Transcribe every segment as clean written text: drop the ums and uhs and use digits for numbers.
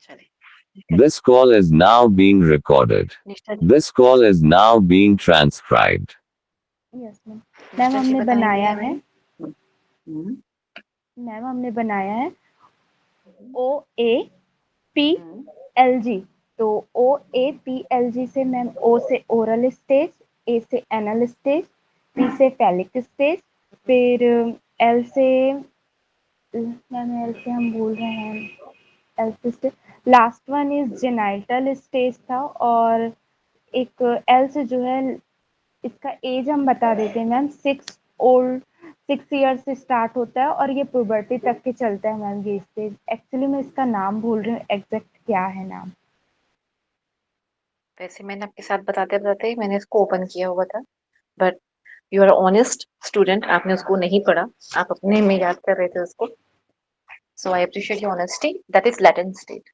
चलिए This call is now being recorded. निष्ठा जी This call is now being transcribed. Yes ma'am. निष्ठा जी हमने बताएंगे बनाया हमें। है हम्म, मैम हमने बनाया है OAPLG। हम्म, तो OAPLG से मैम O से ओरल स्टेज, A से एनल स्टेज, P से फैलिक स्टेज, फिर L से मैम L से हम बोल रहे हैं L से stage, last one is genital stage था। और एक L से जो है इसका एज हम बता देते हैं मैम, 6 ईयर से स्टार्ट होता है और ये प्यूबर्टी तक के चलता है मैम ये स्टेज। एक्चुअली मैं इसका नाम भूल रही हूँ, एग्जैक्ट क्या है नाम। वैसे मैंने आपके साथ बताते बताते ही मैंने इसको ओपन किया हुआ था, but you are honest student, आपने उसको नहीं पढ़ा, आप अपने में याद कर रहे थे उसको। So I appreciate your honesty. That is latent state.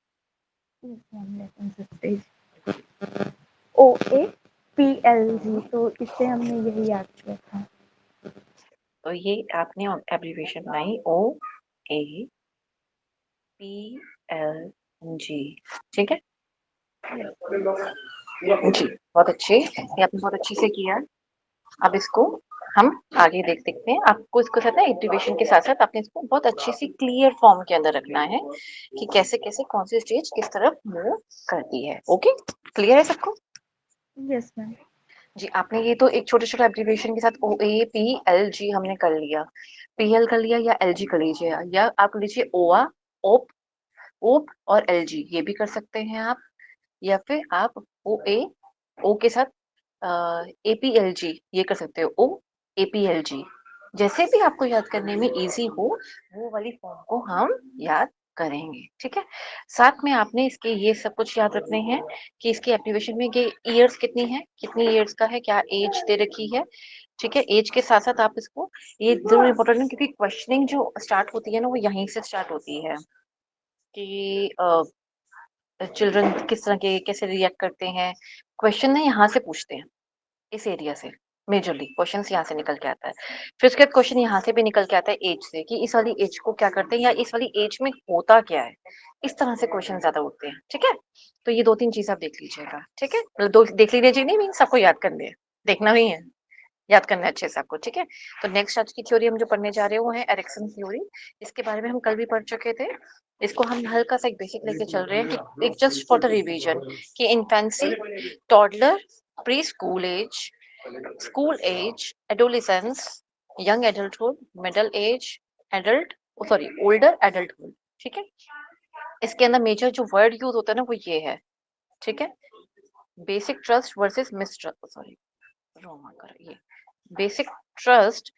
OAPLG, तो इससे हमने यही याद किया था। तो ये आपने एब्रीविएशन बनाई OAPLG, ठीक है जी, बहुत अच्छे, ये आपने बहुत अच्छे से किया। अब इसको हम आगे देख सकते हैं। आपको इसको साथ एब्रीविएशन के साथ साथ आपने इसको बहुत अच्छी सी क्लियर फॉर्म के अंदर रखना है कि कैसे कैसे कौन सी स्टेज किस तरफ मूव करती है। ओके, क्लियर है सबको? Yes ma'am. जी, आपने ये तो एक छोटे छोटे एब्रीविएशन के साथ OAPLG हमने कर लिया, PL कर लिया या LG कर लीजिए, या आप लीजिए OA, OP, OP और LG, ये भी कर सकते हैं आप, या फिर आप O के साथ APLG ये कर सकते हो, OAPLG। जैसे भी आपको याद करने में इजी हो वो वाली फॉर्म को हम याद करेंगे, ठीक है। साथ में आपने इसके ये सब कुछ याद रखने हैं कि इसके एप्लीकेशन में ये ईयर्स कितनी है, कितनी ईयर्स का है, क्या एज दे रखी है, ठीक है। एज के साथ साथ आप इसको, ये जरूर इम्पोर्टेंट है क्योंकि क्वेश्चनिंग जो स्टार्ट होती है ना वो यहीं से स्टार्ट होती है कि चिल्ड्रन किस तरह के कैसे रिएक्ट करते हैं। क्वेश्चन ना यहाँ से पूछते हैं, इस एरिया से मेजरली क्वेश्चन यहाँ से निकल के आता है। फिर उसके बाद क्वेश्चन यहाँ से भी निकल के आता है एज से, कि इस वाली एज को क्या करते हैं या इस वाली एज में होता क्या है। इस तरह से क्वेश्चन ज्यादा उठते हैं, ठीक है। तो ये 2-3 चीज आप देख लीजिएगा, ठीक है। मतलब दो देख लीजिए नहीं मीन सबको याद करने हैं, देखना ही है, याद करना है अच्छे से आपको, ठीक है। तो नेक्स्ट आज की थ्योरी हम जो पढ़ने जा रहे हैं वो है एरिक्सन थ्योरी। इसके बारे में हम कल भी पढ़ चुके थे। इसको हम हल्का सा एक बेसिक लेके चल रहे हैं कि एक जस्ट फॉर द रिवीजन, कि infancy, toddler, preschool age, school age, adolescence, young adulthood, middle age, adult, sorry older adulthood, ठीक है। इसके अंदर मेजर जो वर्ड यूज होता है ना वो ये है, ठीक है। Basic trust versus mistrust, sorry wrong marker, ये बेसिक ट्रस्ट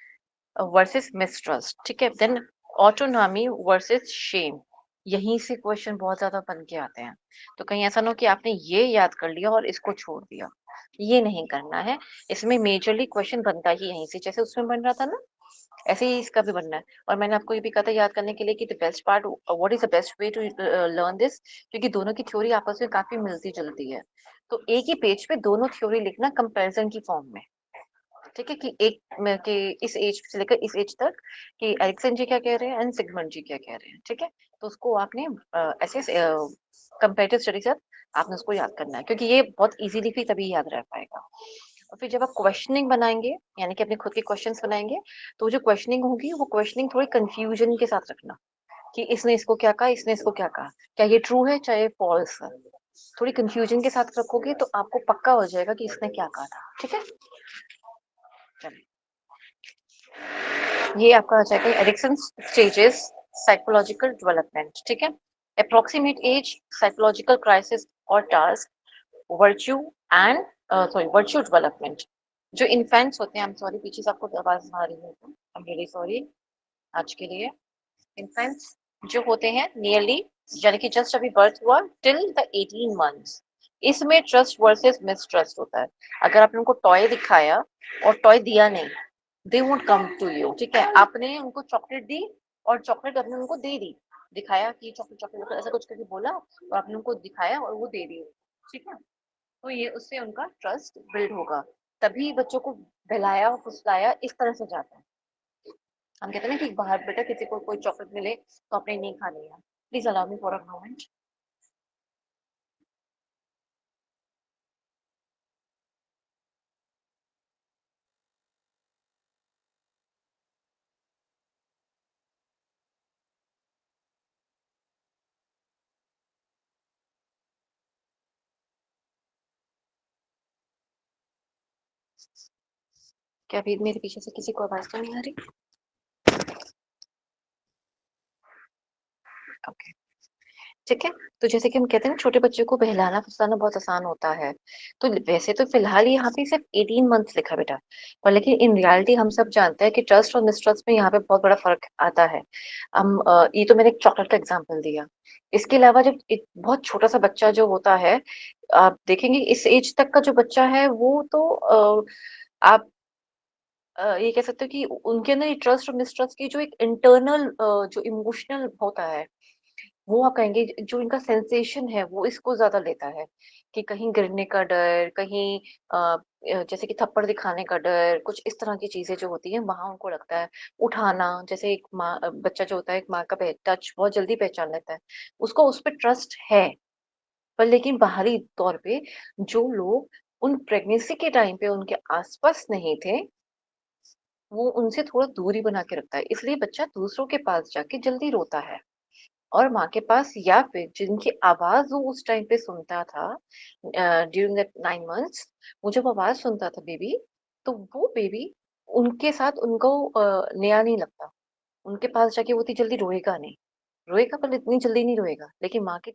वर्सेस मिसट्रस्ट, ठीक है। देन ऑटोनॉमी वर्सेस शेम, यहीं से क्वेश्चन बहुत ज्यादा बन के आते हैं। तो कहीं ऐसा ना हो कि आपने ये याद कर लिया और इसको छोड़ दिया, ये नहीं करना है। इसमें मेजरली क्वेश्चन बनता ही यहीं से, जैसे उसमें बन रहा था ना ऐसे ही इसका भी बनना है। और मैंने आपको ये भी कहा था याद करने के लिए कि the best part, what is the best way to learn this, क्योंकि दोनों की थ्योरी आपस में काफी मिलती जुलती है। तो एक ही पेज पे दोनों थ्योरी लिखना कंपैरिजन की फॉर्म में, ठीक है। कि एक कि इस एज से लेकर इस एज तक कि एरिक्सन जी क्या कह रहे हैं एंड सिगमंड जी क्या कह रहे हैं, ठीक है। तो उसको आपने ऐसे कंपैरेटिव स्टडी से आपने उसको याद करना है, क्योंकि ये बहुत इजीली फिर तभी याद रह पाएगा। और फिर जब आप क्वेश्चनिंग बनाएंगे यानी कि अपने खुद के क्वेश्चंस बनाएंगे, तो जो क्वेश्चनिंग होगी वो क्वेश्चनिंग थोड़ी कंफ्यूजन के साथ रखना, कि इसने इसको क्या कहा, इसने इसको क्या कहा, क्या ये ट्रू है चाहे फॉल्स है। थोड़ी कंफ्यूजन के साथ रखोगे तो आपको पक्का हो जाएगा कि इसने क्या कहा था, ठीक है। चलिए, ये आपका आ जाएगा एरिक्सन स्टेजेस साइकोलॉजिकल डेवलपमेंट, ठीक है। अप्रोक्सीमेट एज, साइकोलॉजिकल क्राइसिस और task, virtue and sorry virtue development. जो इन्फेंट्स होते हैं, आई एम सॉरी पीछे से आपको आवाज आ रही है, आई एम रियली सॉरी आज के लिए। इन्फेंट्स जो होते हैं नियरली, यानी कि जस्ट अभी बर्थ हुआ टिल द 18 मंथ्स, इसमें ट्रस्ट वर्सेस मिसट्रस्ट होता है। अगर आपने उनको टॉय दिखाया और टॉय दिया नहीं, they won't come to you, ठीक है। आपने उनको चॉकलेट दी और चॉकलेट आपने उनको दे दी, दिखाया कि चॉकलेट चॉकलेट ऐसा कुछ करके बोला और आपने उनको दिखाया और वो दे दी, ठीक है। तो ये उससे उनका ट्रस्ट बिल्ड होगा। तभी बच्चों को बहलाया फुसलाया इस तरह से जाता है। हम कहते हैं ना कि बाहर बेटा किसी को कोई चॉकलेट मिले तो आपने नहीं खानी है। Please allow me for a moment. क्या अभी मेरे पीछे से किसी को आवाज तो नहीं आ रही? ओके, ठीक है। तो जैसे कि हम कहते हैं ना, छोटे बच्चे को बहलाना फुसलाना बहुत आसान होता है। तो वैसे तो फिलहाल यहाँ पे सिर्फ 18 मंथ्स लिखा बेटा, पर लेकिन इन रियलिटी हम सब जानते हैं कि ट्रस्ट और मिसट्रस्ट में यहाँ पे बहुत बड़ा फर्क आता है। हम ये तो मैंने एक चॉकलेट का एग्जांपल दिया। इसके अलावा जब एक बहुत छोटा सा बच्चा जो होता है, आप देखेंगे इस एज तक का जो बच्चा है वो तो आप ये कह सकते हो कि उनके अंदर ये ट्रस्ट और मिसट्रस्ट की जो एक इंटरनल जो इमोशनल होता है, वो आप कहेंगे जो इनका सेंसेशन है वो इसको ज्यादा लेता है, कि कहीं गिरने का डर, कहीं जैसे कि थप्पड़ दिखाने का डर, कुछ इस तरह की चीजें जो होती हैं वहां उनको लगता है। उठाना, जैसे एक माँ बच्चा जो होता है एक माँ का टच बहुत जल्दी पहचान लेता है, उसको उस पर ट्रस्ट है। पर लेकिन बाहरी तौर पे जो लोग उन प्रेगनेंसी के टाइम पे उनके आसपास नहीं थे, वो उनसे थोड़ा दूरी बना के रखता है, इसलिए बच्चा दूसरों के पास जाके जल्दी रोता है। और माँ के पास, या फिर जिनकी आवाज वो उस टाइम पे सुनता था ड्यूरिंग दैट 9 मंथ्स, वो जब आवाज सुनता था बेबी, तो वो बेबी उनके साथ उनको नया नहीं लगता, उनके पास जाके वो इतनी जल्दी रोएगा नहीं। रोएगा पर इतनी जल्दी नहीं रोएगा, लेकिन माँ के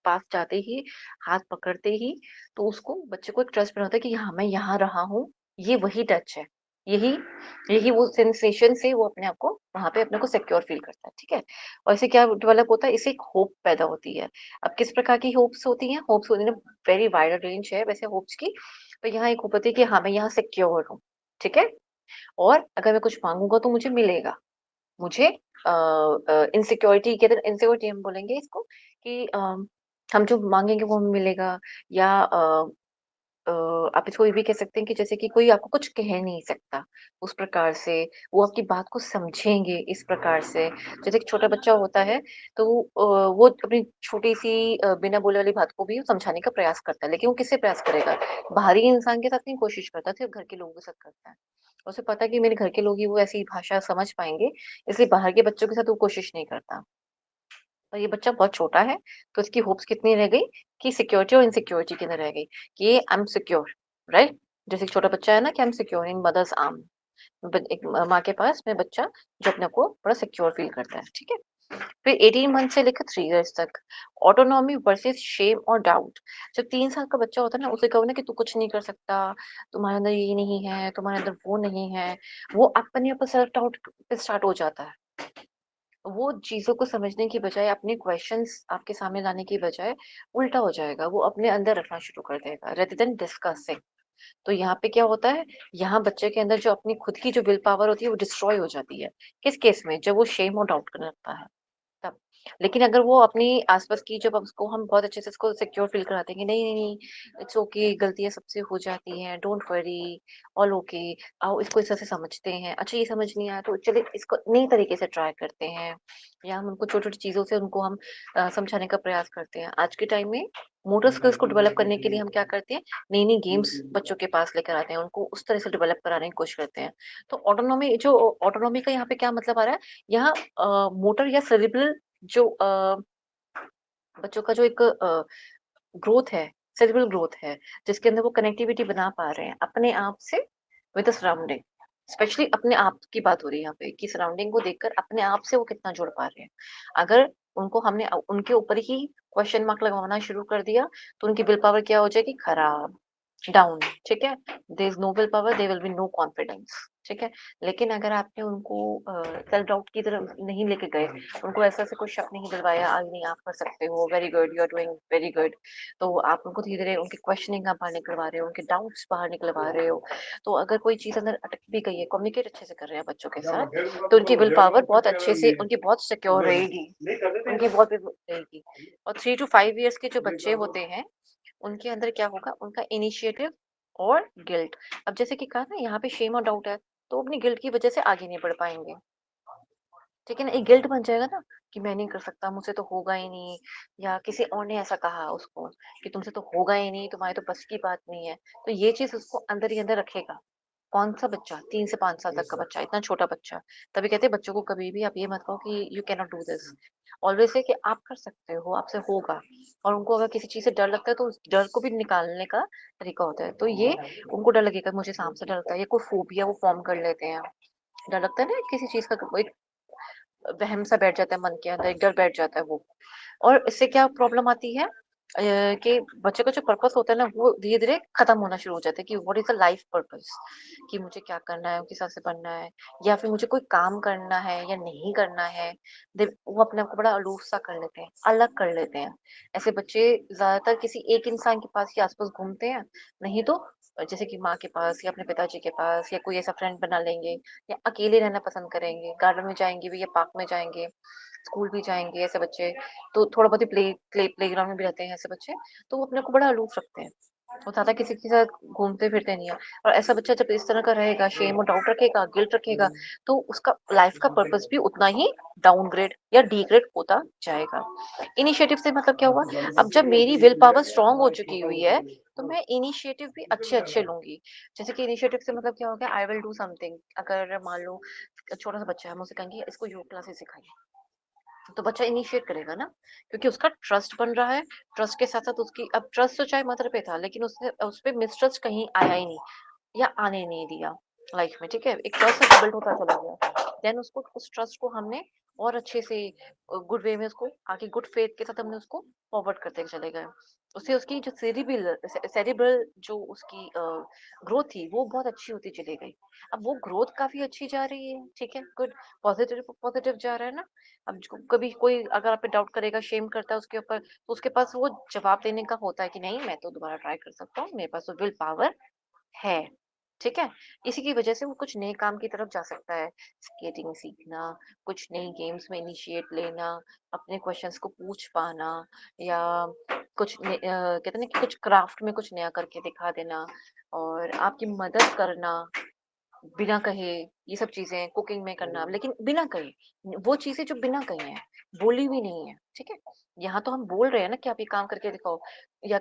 पास जाते ही, हाथ पकड़ते ही, तो उसको बच्चे को एक ट्रस्ट बना होता है कि हाँ मैं यहाँ रहा हूँ, ये वही टच है, यही यही वो सेंसेशन से वो अपने आप को वहां पे अपने को सिक्योर फील करता है, ठीक है। और इसे क्या डेवलप होता है, इससे एक होप पैदा होती है। अब किस प्रकार की होप्स होती हैं? होप्स होती है, वेरी वाइड रेंज है वैसे होप्स की। तो यहाँ एक होप होती है कि हाँ मैं यहाँ सिक्योर हूँ, ठीक है, और अगर मैं कुछ मांगूंगा तो मुझे मिलेगा। मुझे इनसिक्योरिटी के अंदर, इनसिक्योरिटी हम बोलेंगे इसको कि हम जो मांगेंगे वो हमें मिलेगा। या आप इसको ये भी कह सकते हैं कि जैसे कि कोई आपको कुछ कह नहीं सकता, उस प्रकार से वो आपकी बात को समझेंगे इस प्रकार से। जैसे एक छोटा बच्चा होता है, तो वो अपनी छोटी सी बिना बोले वाली बात को भी समझाने का प्रयास करता है, लेकिन वो किससे प्रयास करेगा? बाहरी इंसान के साथ नहीं कोशिश करता, सिर्फ घर के लोगों के साथ करता है। उसे पता है कि मेरे घर के लोग ही वो ऐसी भाषा समझ पाएंगे, इसलिए बाहर के बच्चों के साथ वो कोशिश नहीं करता। और ये बच्चा बहुत छोटा है, तो इसकी होप्स कितनी रह गई कि सिक्योरिटी और इनसिक्योरिटी के अंदर रह गई, कि ये आई एम सिक्योर, राइट। जैसे एक छोटा बच्चा है ना कि I am secure in mother's arm, एक माँ के पास में बच्चा जो अपने को बड़ा सिक्योर फील करता है, ठीक है। फिर 18 मंथ से लेकर 3 इयर्स तक, ऑटोनॉमी वर्सेस शेम और डाउट। जब 3 साल का बच्चा होता है ना, उसे कहो ना कि तू कुछ नहीं कर सकता, तुम्हारे अंदर ये नहीं है, तुम्हारे अंदर वो नहीं है, वो अपने ऊपर सेल्फ डाउट पे स्टार्ट हो जाता है। वो चीजों को समझने की बजाय, अपने क्वेश्चंस आपके सामने लाने की बजाय उल्टा हो जाएगा, वो अपने अंदर रखना शुरू कर देगा रेदर देन डिस्कसिंग। तो यहाँ पे क्या होता है, यहाँ बच्चे के अंदर जो अपनी खुद की जो विल पावर होती है वो डिस्ट्रॉय हो जाती है। किस केस में? जब वो शेम और डाउट करने लगता है तब। लेकिन अगर वो अपनी आसपास की, जब उसको हम बहुत अच्छे से उसको सिक्योर फील कराते हैं कि नहीं नहीं नहीं, इट्स ओके, गलतियां सबसे हो जाती हैं, डोंट वरी, ऑल ओके, आओ इसको इस तरह से समझते हैं, अच्छा ये समझ नहीं आया तो चलिए इसको नई तरीके से ट्राई करते हैं। या हम उनको छोटी छोटी चीजों से उनको हम समझाने का प्रयास करते हैं। आज के टाइम में मोटर स्किल्स को डेवलप करने के लिए हम क्या करते हैं, नई नई गेम्स बच्चों के पास लेकर आते हैं, उनको उस तरह से डेवलप कराने की कोशिश करते हैं। तो ऑटोनॉमी, जो ऑटोनॉमी का यहाँ पे क्या मतलब आ रहा है, यहाँ मोटर या सेरिब्रल जो बच्चों का जो एक ग्रोथ है, सेरिब्रल ग्रोथ है, जिसके अंदर वो कनेक्टिविटी बना पा रहे हैं अपने आप से विद द सराउंडिंग। स्पेशली अपने आप की बात हो रही है यहाँ पे, कि सराउंडिंग को देखकर अपने आप से वो कितना जुड़ पा रहे हैं। अगर उनको हमने उनके ऊपर ही क्वेश्चन मार्क लगाना शुरू कर दिया, तो उनकी विल पावर क्या हो जाएगी? खराब, डाउन, ठीक है। There is no will power, there will be no confidence, ठीक है। लेकिन अगर आपने उनको सेल्फ डाउट की तरफ नहीं लेके गए, उनको ऐसा से कोई शक नहीं दिलवाया, आज नहीं आप कर सकते हो, very good, you are doing very good, तो आप उनको धीरे धीरे उनकी क्वेश्चनिंग आप बाहर निकलवा रहे हो, उनके डाउट्स बाहर निकलवा रहे हो। तो अगर कोई चीज अंदर अटक भी गई है, कम्युनिकेट अच्छे से कर रहे हैं बच्चों के साथ, तो उनकी विल पावर बहुत अच्छे से, उनकी बहुत सिक्योर रहेगी, उनकी बहुत रहेगी। और 3 to 5 years के जो बच्चे होते हैं, उनके अंदर क्या होगा, उनका इनिशिएटिव और गिल्ट। अब जैसे कि कहा ना, यहाँ पे शेम और डाउट है, तो अपनी गिल्ट की वजह से आगे नहीं बढ़ पाएंगे, ठीक है ना। एक गिल्ट बन जाएगा ना कि मैं नहीं कर सकता, मुझसे तो होगा ही नहीं, या किसी और ने ऐसा कहा उसको कि तुमसे तो होगा ही नहीं, तुम्हारे तो बस की बात नहीं है, तो ये चीज उसको अंदर ही अंदर रखेगा। कौन-सा बच्चा? 3 से 5 साल तक का बच्चा, इतना छोटा बच्चा। तभी कहते हैं बच्चों को कभी भी आप ये मत कहो कि you can not do this. Always से कि आप कर सकते हो, आपसे होगा। और उनको अगर किसी चीज़ से डर लगता है तो उस डर को भी निकालने का तरीका होता है। तो ये उनको डर लगेगा मुझे सांप से डर लगता है या कोई फ़ोबिया वो फ़ॉर्म कर लेते हैं। डर लगता है ना किसी चीज़ का एक वहम सा बैठ जाता है मन के अंदर, एक डर बैठ जाता है वो। और इससे क्या प्रॉब्लम आती है कि बच्चे का जो पर्पस होता है ना वो धीरे-धीरे खत्म होना शुरू हो जाता है कि what is the life purpose, कि मुझे क्या करना है, किस हिसाब से बनना है या फिर मुझे कोई काम करना है या नहीं करना है। वो अपने आप को बड़ा अलूफ सा कर लेते हैं, अलग कर लेते हैं। ऐसे बच्चे ज़्यादातर किसी एक इंसान के पास ही आस-पास घूमते हैं, नहीं तो जैसे कि माँ के पास या अपने पिताजी के पास या कोई ऐसा फ्रेंड बना लेंगे या अकेले रहना पसंद करेंगे, गार्डन में जाएँगे भी या पार्क में जाएँगे, स्कूल भी जाएँगे ऐसे बच्चे। तो थोड़ा बहुत ही प्लेग्राउंड में भी रहते हैं ऐसे बच्चे, तो वो अपने को बड़ा अलूफ रखते हैं। वो ज़्यादा किसी के साथ घूमते-फिरते नहीं है और ऐसा बच्चा जब इस तरह का रहेगा, शेम और डाउट रखेगा, गिल्ट रखेगा, तो उसका लाइफ का पर्पस भी उतना ही डाउनग्रेड या डिग्रेड होता जाएगा। इनिशिएटिव से मतलब क्या हुआ, अब जब मेरी विल पावर स्ट्रॉन्ग हो चुकी हुई है, तो मैं इनिशिएटिव भी अच्छे-अच्छे लूँगी। जैसे कि इनिशिएटिव से मतलब क्या हो गया, आई विल डू समथिंग। अगर मान लो छोटा-सा बच्चा है, हम उससे कहेंगे इसको योग क्लासेस सिखाइए। तो बच्चा इनिशिएट करेगा ना, क्योंकि उसका ट्रस्ट बन रहा है। ट्रस्ट के साथ-साथ उसकी अब ट्रस्ट तो चाहे मदर पे था, लेकिन उसने उसपे मिसट्रस्ट कहीं आया ही नहीं या आने नहीं दिया लाइफ में, ठीक है? एक ट्रस्ट बिल्ड होता चला गया। देन उसको उस ट्रस्ट को हमने और अच्छे से गुड वे में उसको आगे गुड फेथ के साथ हमने उसको फॉरवर्ड करते चले गए। उससे उसकी जो सेरिब्रल जो उसकी ग्रोथ थी, वो बहुत अच्छी होती चली गई। अब वो ग्रोथ काफ़ी अच्छी जा रही है, ठीक है? गुड, पॉजिटिव पॉजिटिव जा रहा है ना? अब जो कभी कोई अगर आप पे डाउट करेगा, शेम करता है उसके ऊपर, तो उसके पास वो जवाब देने का होता है कि नहीं मैं तो दोबारा ट्राई कर सकता हूँ, मेरे पास तो विल पावर है, ठीक है? इसी की वजह से वो कुछ नए काम की तरफ जा सकता है। स्केटिंग सीखना, कुछ नई गेम्स में इनिशिएट लेना, अपने क्वेश्चंस को पूछ पाना या कहते हैं ना कि कुछ क्राफ्ट में कुछ नया करके दिखा देना और आपकी मदद करना बिना कहे, ये सब चीज़ें कुकिंग में करना, लेकिन बिना कहे, वो चीज़ें जो बिना कहे हैं, बोली हुई नहीं है, ठीक है? यहाँ तो हम बोल रहे हैं ना कि आप ये काम करके दिखाओ या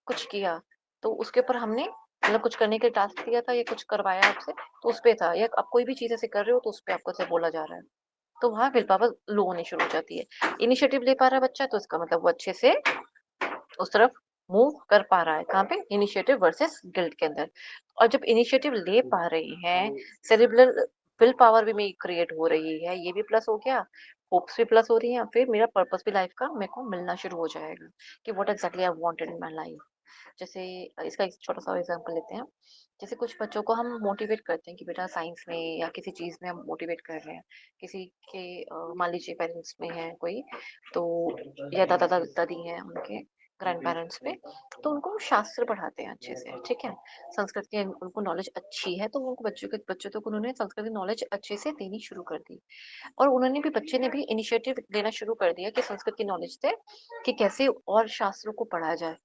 कुछ किया, तो उसके ऊपर हमने मतलब कुछ करने के लिए टास्क दिया था या कुछ करवाया आपसे, तो उस पे था या आप कोई भी चीज़ ऐसे कर रहे हो तो उस पे आपको ऐसे बोला जा रहा है। तो वहाँ विल पावर लो होनी शुरू हो जाती है। इनिशिएटिव ले पा रहा है बच्चा तो इसका मतलब वो अच्छे से उस तरफ मूव कर पा रहा है। कहाँ पे? इनिशिएटिव वर्सेस गिल्ट के अंदर। और जब इनिशिएटिव ले पा रही हैं, सेरेब्रल विल पावर भी मेरी क्रिएट हो रही है, ये भी प्लस हो गया, होप्स भी प्लस हो रही हैं, फिर मेरा पर्पस भी लाइफ का मेरे को मिलना शुरू हो जाएगा कि what exactly I wanted in my life. जैसे इसका एक छोटा-सा एग्जांपल लेते हैं। जैसे कुछ बच्चों को हम मोटिवेट करते हैं कि बेटा साइंस में या किसी चीज़ में हम मोटिवेट कर रहे हैं। किसी के मान लीजिए पेरेंट्स में है कोई, तो या दादा-दादी हैं उनके ग्रैंड पेरेंट्स पे, तो उनको शास्त्र पढ़ाते हैं अच्छे से, ठीक है? संस्कृत की उनको नॉलेज अच्छी है, तो उनको बच्चों तक उन्होंने संस्कृत की नॉलेज अच्छे से देनी शुरू कर दी। और उन्होंने भी बच्चे ने भी इनिशिएटिव लेना शुरू कर दिया कि संस्कृत की नॉलेज से कि कैसे और शास्त्रों को पढ़ा जाए।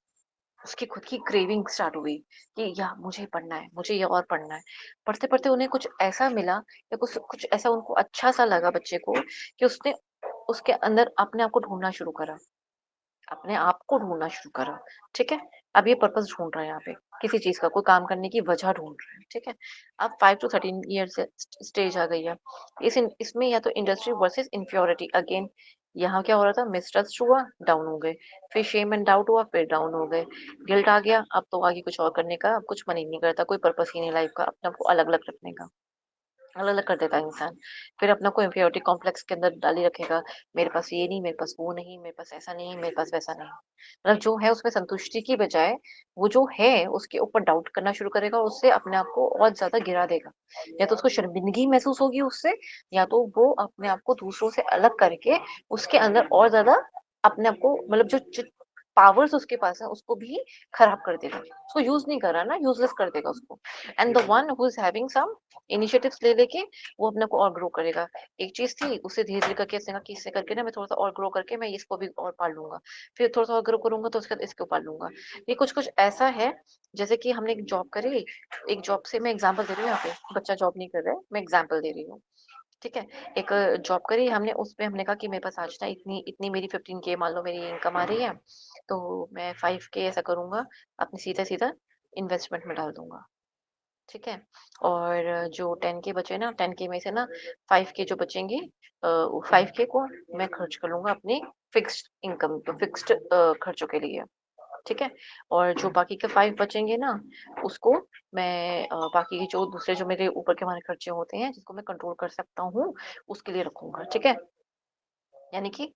उसकी खुद की क्रेविंग स्टार्ट हुई कि या मुझे पढ़ना है, मुझे ये और पढ़ना है। पढ़ते-पढ़ते उन्हें कुछ ऐसा मिला या कुछ कुछ ऐसा उनको अच्छा-सा लगा बच्चे को कि उसने उसके अंदर अपने आप को ढूँढना शुरू करा। अपने आप को ढूँढना शुरू करा, ठीक है? अब ये पर्पस ढूँढ रहा है यहाँ पे, किसी चीज़ का कोई काम करने की वजह ढूँढ रहा है, ठीक है? अब 5 टू 13 ईयर्स से स्टेज आ गई है। इसमें या तो इंडस्ट्री वर्सेस इन्फ्योरिटी अगेन यहाँ क्या हो रहा था मिसट्रस्ट हुआ, डाउन हो गए। फिर शेम एंड डाउट हुआ, फिर डाउन हो गए। गिल्ट आ गया, अब तो आगे कुछ और करने का अब कुछ मन ही नहीं करता, कोई पर्पस ही नहीं लाइफ का, अपने आप को अलग-अलग रखने का। अलग-अलग कर देता है इंसान। फिर अपने को इन्फीरियरिटी कॉम्प्लेक्स के अंदर डाले रखेगा, मेरे पास ये नहीं, मेरे पास वो नहीं, मेरे पास ऐसा नहीं, मेरे पास वैसा नहीं। मतलब जो है उसमें संतुष्टि की बजाय वो जो है उसके ऊपर डाउट करना शुरू करेगा और उससे अपने आप को और ज़्यादा गिरा देगा। या तो उसको शर्मिंदगी महसूस होगी उससे या तो वो अपने आप को दूसरों से अलग करके उसके अंदर और ज़्यादा अपने आप को मतलब जो पावर्स उसके पास है उसको भी खराब कर देगा। उसको यूज़ नहीं कर रहा ना, यूज़लेस कर देगा उसको। And the one who is having some initiatives ले लेके वो अपने को और ग्रो करेगा। एक चीज़ थी उसे धीरे-धीरे करके इसने कहा कि इससे करके ना मैं थोड़ा-सा और ग्रो करके मैं इसको भी और पाल लूँगा। फिर थोड़ा-सा और ग्रो करूँगा तो उसके बाद इसको पाल लूँगा। ये कुछ-कुछ ऐसा है जैसे कि हमने एक जॉब करी, एक जॉब से मैं एग्ज़ाम्पल दे रही हूँ यहाँ पे, बच्चा जॉब नहीं कर रहा है, मैं एग्ज़ाम्पल दे रही हूँ। ठीक है? एक जॉब करी हमने उसमें हमने कहा कि मेरे पास आज ना इतनी इतनी मेरी 15 के मान लो मेरी इनकम आ रही है, तो मैं 5 के ऐसा करूँगा, अपने सीधा-सीधा इन्वेस्टमेंट में डाल दूँगा। ठीक है? और जो 10 के बचे ना, 10 के में से ना 5 के जो बचेंगे 5 के को मैं खर्च कर लूँगा अपनी फिक्स्ड इनकम पे, फिक्स्ड खर्चों के लिए, ठीक है? और जो बाकी के 5 बचेंगे ना, उसको मैं बाकी के जो दूसरे जो मेरे ऊपर के हमारे खर्चे होते हैं, जिसको मैं कंट्रोल कर सकता हूँ, उसके लिए रखूँगा, ठीक है? यानी कि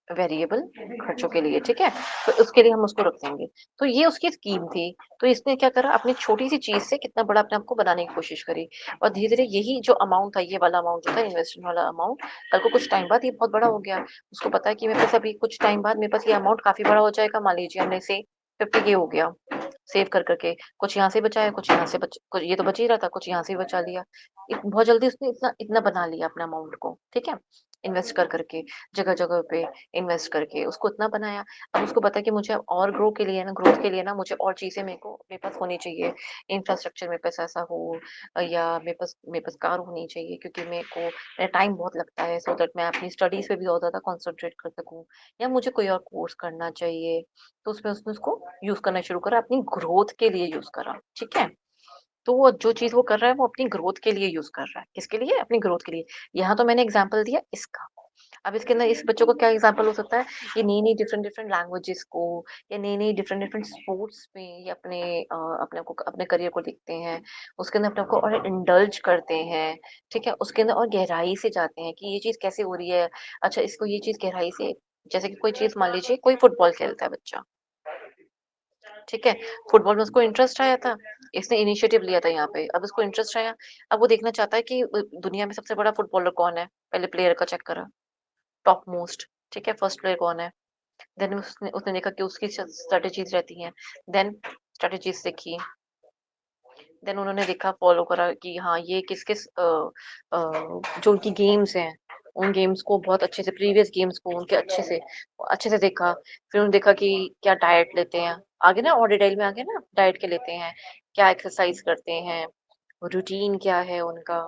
वेरिएबल खर्चों के लिए, ठीक है? तो उसके लिए हम उसको रख देंगे। तो ये उसकी स्कीम थी। तो इसने क्या करा, अपनी छोटी-सी चीज़ से कितना बड़ा अपने आप को बनाने की कोशिश करी और धीरे-धीरे यही जो अमाउंट था, ये वाला अमाउंट जो था इन्वेस्टमेंट वाला अमाउंट, कल को कुछ टाइम बाद ये बहुत बड़ा हो गया। उसको पता है कि मेरे पास अभी कुछ टाइम बाद मेरे पास ये अमाउंट काफ़ी बड़ा हो जाएगा। मान लीजिए हमने इसे 50 के हो गया, सेव कर के। कुछ यहाँ से बचाया, कुछ यहाँ से ये तो बच ही रहा था, कुछ यहाँ से भी बचा लिया। बहुत जल्दी उसने इतना इतना बना लिया अपने अमाउंट को, ठीक है? इन्वेस्ट कर के, जगह-जगह पे इन्वेस्ट करके उसको इतना बनाया। अब उसको पता है कि मुझे और ग्रोथ के लिए ना मुझे और चीज़ें मेरे पास होनी चाहिए। इंफ्रास्ट्रक्चर मेरे पास ऐसा हो या मेरे पास कार होनी चाहिए क्योंकि मेरा टाइम बहुत लगता है सो दैट मैं अपनी स्टडीज़ पे भी और ज़्यादा कॉन्संट्रेट कर सकूँ या मुझे कोई और कोर्स करना चाहिए। तो उसमें उसने उसको यूज़ करना शुरू करा, अपनी ग्रोथ के लिए यूज़ करा, ठीक है? तो वो जो चीज़ वो कर रहा है वो अपनी ग्रोथ के लिए यूज़ कर रहा है। किसके लिए? अपनी ग्रोथ के लिए। यहाँ तो मैंने एग्ज़ाम्पल दिया इसका। अब इसके अंदर इस बच्चों को क्या एग्ज़ाम्पल हो सकता है? ये नई-नई डिफरेंट-डिफरेंट लैंग्वेजेज़ को या नई-नई डिफरेंट-डिफरेंट स्पोर्ट्स में या अपने आप को अपने करियर को देखते हैं। उसके अंदर अपने आप को और इंडल्ज करते हैं, ठीक है? उसके अंदर और गहराई से जाते हैं कि ये चीज़ कैसे हो रही है? अच्छा इसको ये चीज़ गहराई से जैसे कि कोई चीज़ मान लीजिए कोई फुटबॉल खेलता है बच्चा, ठीक है? फुटबॉल में उसको इंटरेस्ट आया था, इसने इनिशिएटिव लिया था यहाँ पे, अब उसको इंटरेस्ट आया, अब वो देखना चाहता है कि दुनिया में सबसे बड़ा फुटबॉलर कौन है? पहले प्लेयर का चेक करा, टॉप मोस्ट, ठीक है? फर्स्ट प्लेयर कौन है? देन उसने उसने देखा कि उसकी स्ट्रैटेजीज़ रहती हैं, देन स्ट्रैटेजीज़ देखी, देन उन्होंने देखा फॉलो करा कि हाँ, ये किस-किस जो उनकी गेम्स हैं, उन गेम्स को बहुत अच्छे से प्रीवियस गेम्स को उनके अच्छे से देखा। फिर उन्होंने देखा कि क्या डाइट लेते हैं, आगे ना और डिटेल में आगे ना डाइट के लेते हैं, क्या एक्सरसाइज़ करते हैं, रूटीन क्या है उनका,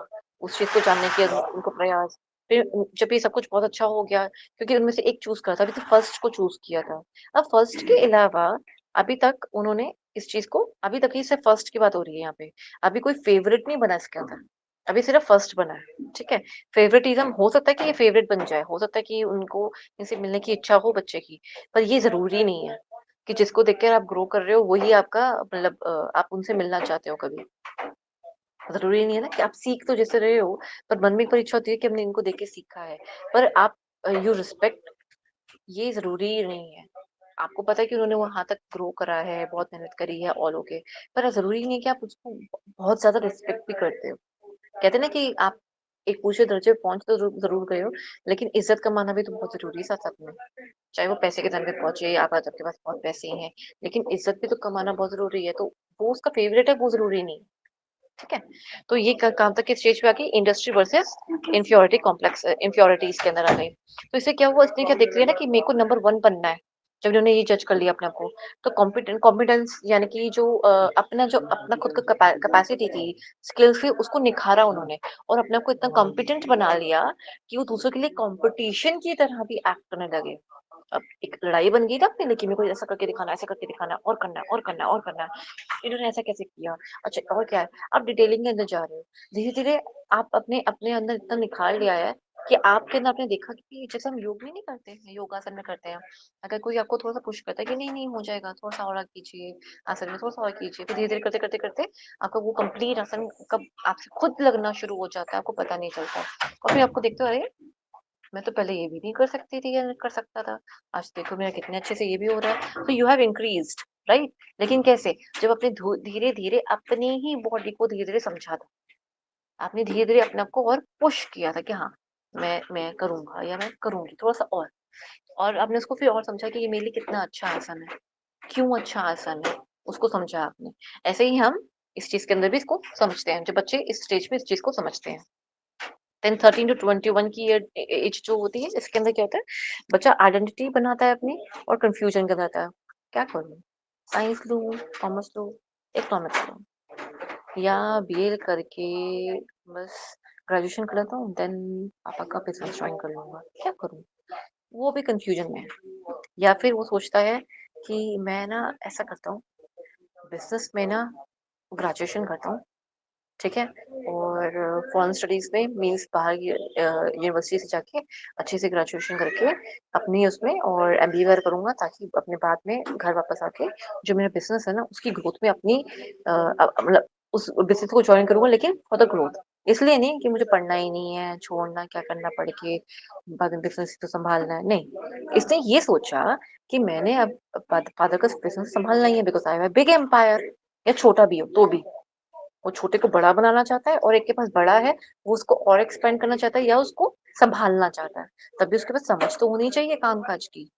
उस चीज़ को जानने के उनको प्रयास। फिर जब ये सब कुछ बहुत अच्छा हो गया क्योंकि उनमें से एक चूज़ करा था, अभी तो फर्स्ट को चूज़ किया था। अब फर्स्ट के अलावा अभी तक उन्होंने इस चीज़ को अभी तक ही सिर्फ फर्स्ट की बात हो रही है यहाँ पे। अभी कोई फेवरेट नहीं बना इसके अंदर। अभी सिर्फ फर्स्ट बना है, ठीक है? फेवरेटिज़्म हो सकता है कि ये फेवरेट बन जाए, हो सकता है कि उनको इनसे मिलने की इच्छा हो बच्चे की, पर ये ज़रूरी नहीं है कि जिसको देखकर आप ग्रो कर रहे हो वही आपका मतलब आप उनसे मिलना चाहते हो कभी। ज़रूरी नहीं है ना कि आप सीख तो जैसे रहे हो, पर मन में एक बार इच्छा होती है कि हमने इनको देख के सीखा है। पर आप यू रिस्पेक्ट ये ज़रूरी नहीं है। आपको पता है कि उन्होंने वहाँ तक ग्रो करा है, बहुत मेहनत करी है ऑल ओके, पर ज़रूरी नहीं है कि आप उसको बहुत ज़्यादा रिस्पेक्ट भी करते हो। कहते हैं ना कि आप एक ऊँचे दर्जे पे पहुँच तो ज़रूर गए हो, लेकिन इज़्ज़त कमाना भी तो बहुत ज़रूरी है साथ-साथ में। चाहे वो पैसे के दम पे पहुँचे या आप आज आपके पास बहुत पैसे हैं, लेकिन इज़्ज़त भी तो कमाना बहुत ज़रूरी है। तो वो उसका फ़ेवरेट है वो ज़रूरी नहीं। ठीक है? तो ये क कहाँ तक की स्टेज पे आ गई इंडस्ट्री वर्सेस इन्फ्योरिटीज़ के अंदर आ गई। तो इससे क्या हुआ इसने क्या देख लिया ना कि मेरे को नंबर 1 बनना है। जब इन्होंने ये जज कर लिया अपने आप को, तो कॉम्पिटेंस यानी कि जो अपना खुद का कैपेसिटी थी, स्किल्स थी उसको निखारा उन्होंने और अपने आप को इतना कॉम्पिटेंट बना लिया कि वो दूसरों के लिए कॉम्पिटिशन की तरह भी एक्ट करने लगे। अब एक लड़ाई बन गई ना अपने लिए कि मेरे को ऐसा करके दिखाना है, ऐसा करके दिखाना है और करना है और करना है और करना है। इन्होंने ऐसा कैसे किया? अच्छा और क्या है? आप डिटेलिंग के अंदर जा रहे हो। धीरे-धीरे आप अपने अपने अंदर इतना निखार लिया है कि आपके अंदर आपने देखा कि जैसे हम योग में नहीं करते हैं, योगासन में करते हैं। अगर कोई आपको थोड़ा-सा पुश करता है कि नहीं, नहीं हो जाएगा, थोड़ा-सा और कीजिए, आसन में थोड़ा-सा और कीजिए। फिर धीरे-धीरे करते-करते आपका वो कंप्लीट आसन कब आपसे खुद लगना शुरू हो जाता है, आपको पता नहीं चलता। और फिर आपको देखते हो अरे! मैं तो पहले ये भी नहीं कर सकती थी या कर सकता था। आज देखो मेरा कितने अच्छे से ये भी हो रहा है। तो यू हैव इंक्रीज़्ड, राइट? लेकिन कैसे? जब आपने धीरे-धीरे अपनी ही बॉडी को धीरे-धीरे समझा था। आपने धीरे-धीरे अपने आप को और पुश किया था कि हाँ, मैं करूँगा या मैं करूँगी थोड़ा-सा और। और आपने उसको फिर और समझा कि ये मेरे लिए कितना अच्छा आसन है, क्यों अच्छा आसन है, उसको समझा आपने। ऐसे ही हम इस चीज़ के अंदर भी इसको समझते हैं। जब बच्चे इस स्टेज पे इस चीज़ को समझते हैं। 10 13 टू 21 की एज जो होती है इसके अंदर क्या होता है बच्चा आइडेंटिटी बनाता है अपनी और कंफ्यूजन का रहता है क्या करूँ साइंस लूँ कॉमर्स लूँ इकोनॉमिक्स लूँ या बीए करके बस ग्रेजुएशन कर लेता हूँ देन पापा का बिजनेस ज्वाइन कर लूंगा क्या करूँ वो भी कंफ्यूजन में है या फिर वो सोचता है कि मैं ना ऐसा करता हूँ बिजनेस में ना ग्रेजुएशन करता हूँ, ठीक है? और फॉरेन स्टडीज़ में मीन्स बाहर की यूनिवर्सिटी से जाके अच्छे से ग्रेजुएशन करके अपनी उसमें और एमबीए वगैरह करूँगा ताकि अपने बाद में घर वापस आके जो मेरा बिज़नेस है ना उसकी ग्रोथ में अपनी मतलब उस बिज़नेस को जॉइन करूँगा लेकिन फॉर द ग्रोथ। इसलिए नहीं कि मुझे पढ़ना ही नहीं है, छोड़ना क्या करना पढ़ के, बाद में बिज़नेस तो सँभालना है, नहीं। इसने ये सोचा कि मैंने अब फादर का बिज़नेस सँभालना ही है because I have a big empire या छोटा भी हो तो भी। वो छोटे को बड़ा बनाना चाहता है और एक के पास बड़ा है, वो उसको और एक्सपेंड करना चाहता है या उसको सँभालना चाहता है। तभी उसके पास समझ तो होनी चाहिए काम-काज की।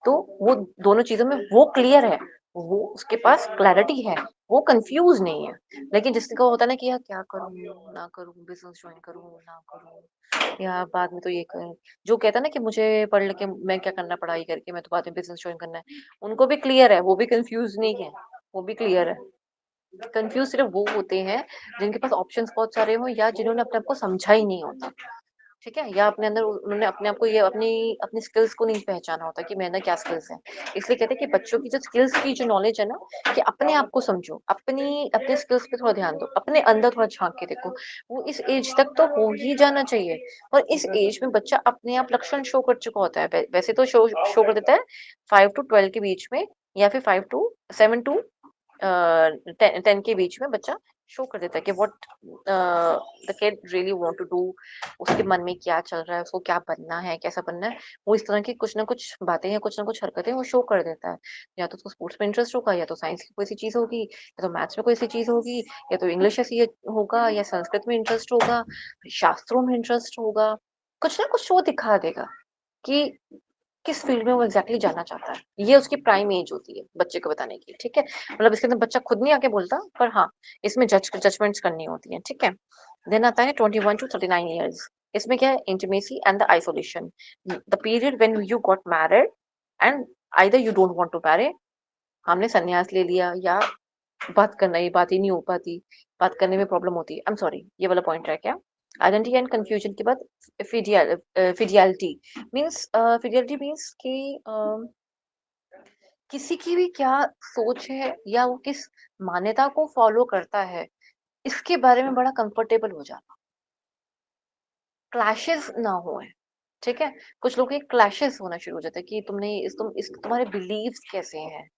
तो वो दोनों चीज़ों में वो क्लियर है, वो उसके पास क्लैरिटी है, वो कन्फ्यूज़ नहीं है। लेकिन जिसका होता है ना कि यार क्या करूँ, ना करूँ, बिज़नेस जॉइन करूँ, ना करूँ या बाद में तो ये करूँ। जो कहता है ना कि मुझे पढ़ लिख के मैं क्या करना पढ़ाई करके, मैं तो बाद में बिज़नेस जॉइन करना है। उनको भी क्लियर है, वो भी कन्फ्यूज़ नहीं है, वो भी क्लियर है। कंफ्यूज सिर्फ वो होते हैं जिनके पास ऑप्शंस बहुत सारे हों या जिन्होंने अपने आप को समझा ही नहीं होता, ठीक है? या अपने अंदर उन्होंने अपने आप को ये अपनी अपनी स्किल्स को नहीं पहचाना होता कि मेरे अंदर क्या स्किल्स हैं। इसलिए कहते हैं कि बच्चों की जो स्किल्स की जो नॉलेज है ना, कि अपने आप को समझो, अपने स्किल्स पे थोड़ा ध्यान दो, अपने अंदर थोड़ा झाँक के देखो। वो इस एज तक तो हो ही जाना चाहिए और इस एज में बच्चा अपने आप लक्षण शो कर चुका होता है। वैसे तो शो कर देता है 5 टू 12 के बीच में या फिर 5 टू 7 टू 10 के बीच में बच्चा शो कर देता है कि what the kid really want to do, उसके मन में क्या चल रहा है, उसको क्या बनना है, कैसा बनना है। वो इस तरह की कुछ ना कुछ बातें या कुछ ना कुछ हरकतें वो शो कर देता है। या तो उसको स्पोर्ट्स में इंटरेस्ट होगा या तो साइंस की कोई सी चीज़ होगी या तो मैथ्स में कोई सी चीज़ होगी या तो इंग्लिश ऐसी होगा या संस्कृत में इंटरेस्ट होगा, शास्त्रों में इंटरेस्ट होगा। कुछ ना कुछ वो दिखा देगा कि किस फील्ड में वो एग्ज़ैक्टली जाना चाहता है। ये उसकी प्राइम एज होती है बच्चे को बताने की, ठीक है? मतलब इसके अंदर बच्चा खुद नहीं आके बोलता, पर हाँ, इसमें जजमेंट्स करनी होती हैं, ठीक है? देन आता है 21 टू 39 इयर्स। इसमें क्या है? Intimacy and the isolation. The period when you got married and either you don't want to marry, हमने संन्यास ले लिया या बात ही नहीं हो पाती, बात करने में प्रॉब्लम होती है। आई एम सॉरी, ये वाला पॉइंट रह गया। आइडेंटिटी एंड कन्फ्यूजन के बाद फिडियलिटी फिडियलिटी मीन्स कि किसी की भी क्या सोच है या वो किस मान्यता को फॉलो करता है, इसके बारे में बड़ा कंफर्टेबल हो जाना। क्लैशेस ना होएँ, ठीक है? कुछ लोगों के क्लैशेस होना शुरू हो जाता है कि तुम्हारे बिलीव्स कैसे हैं?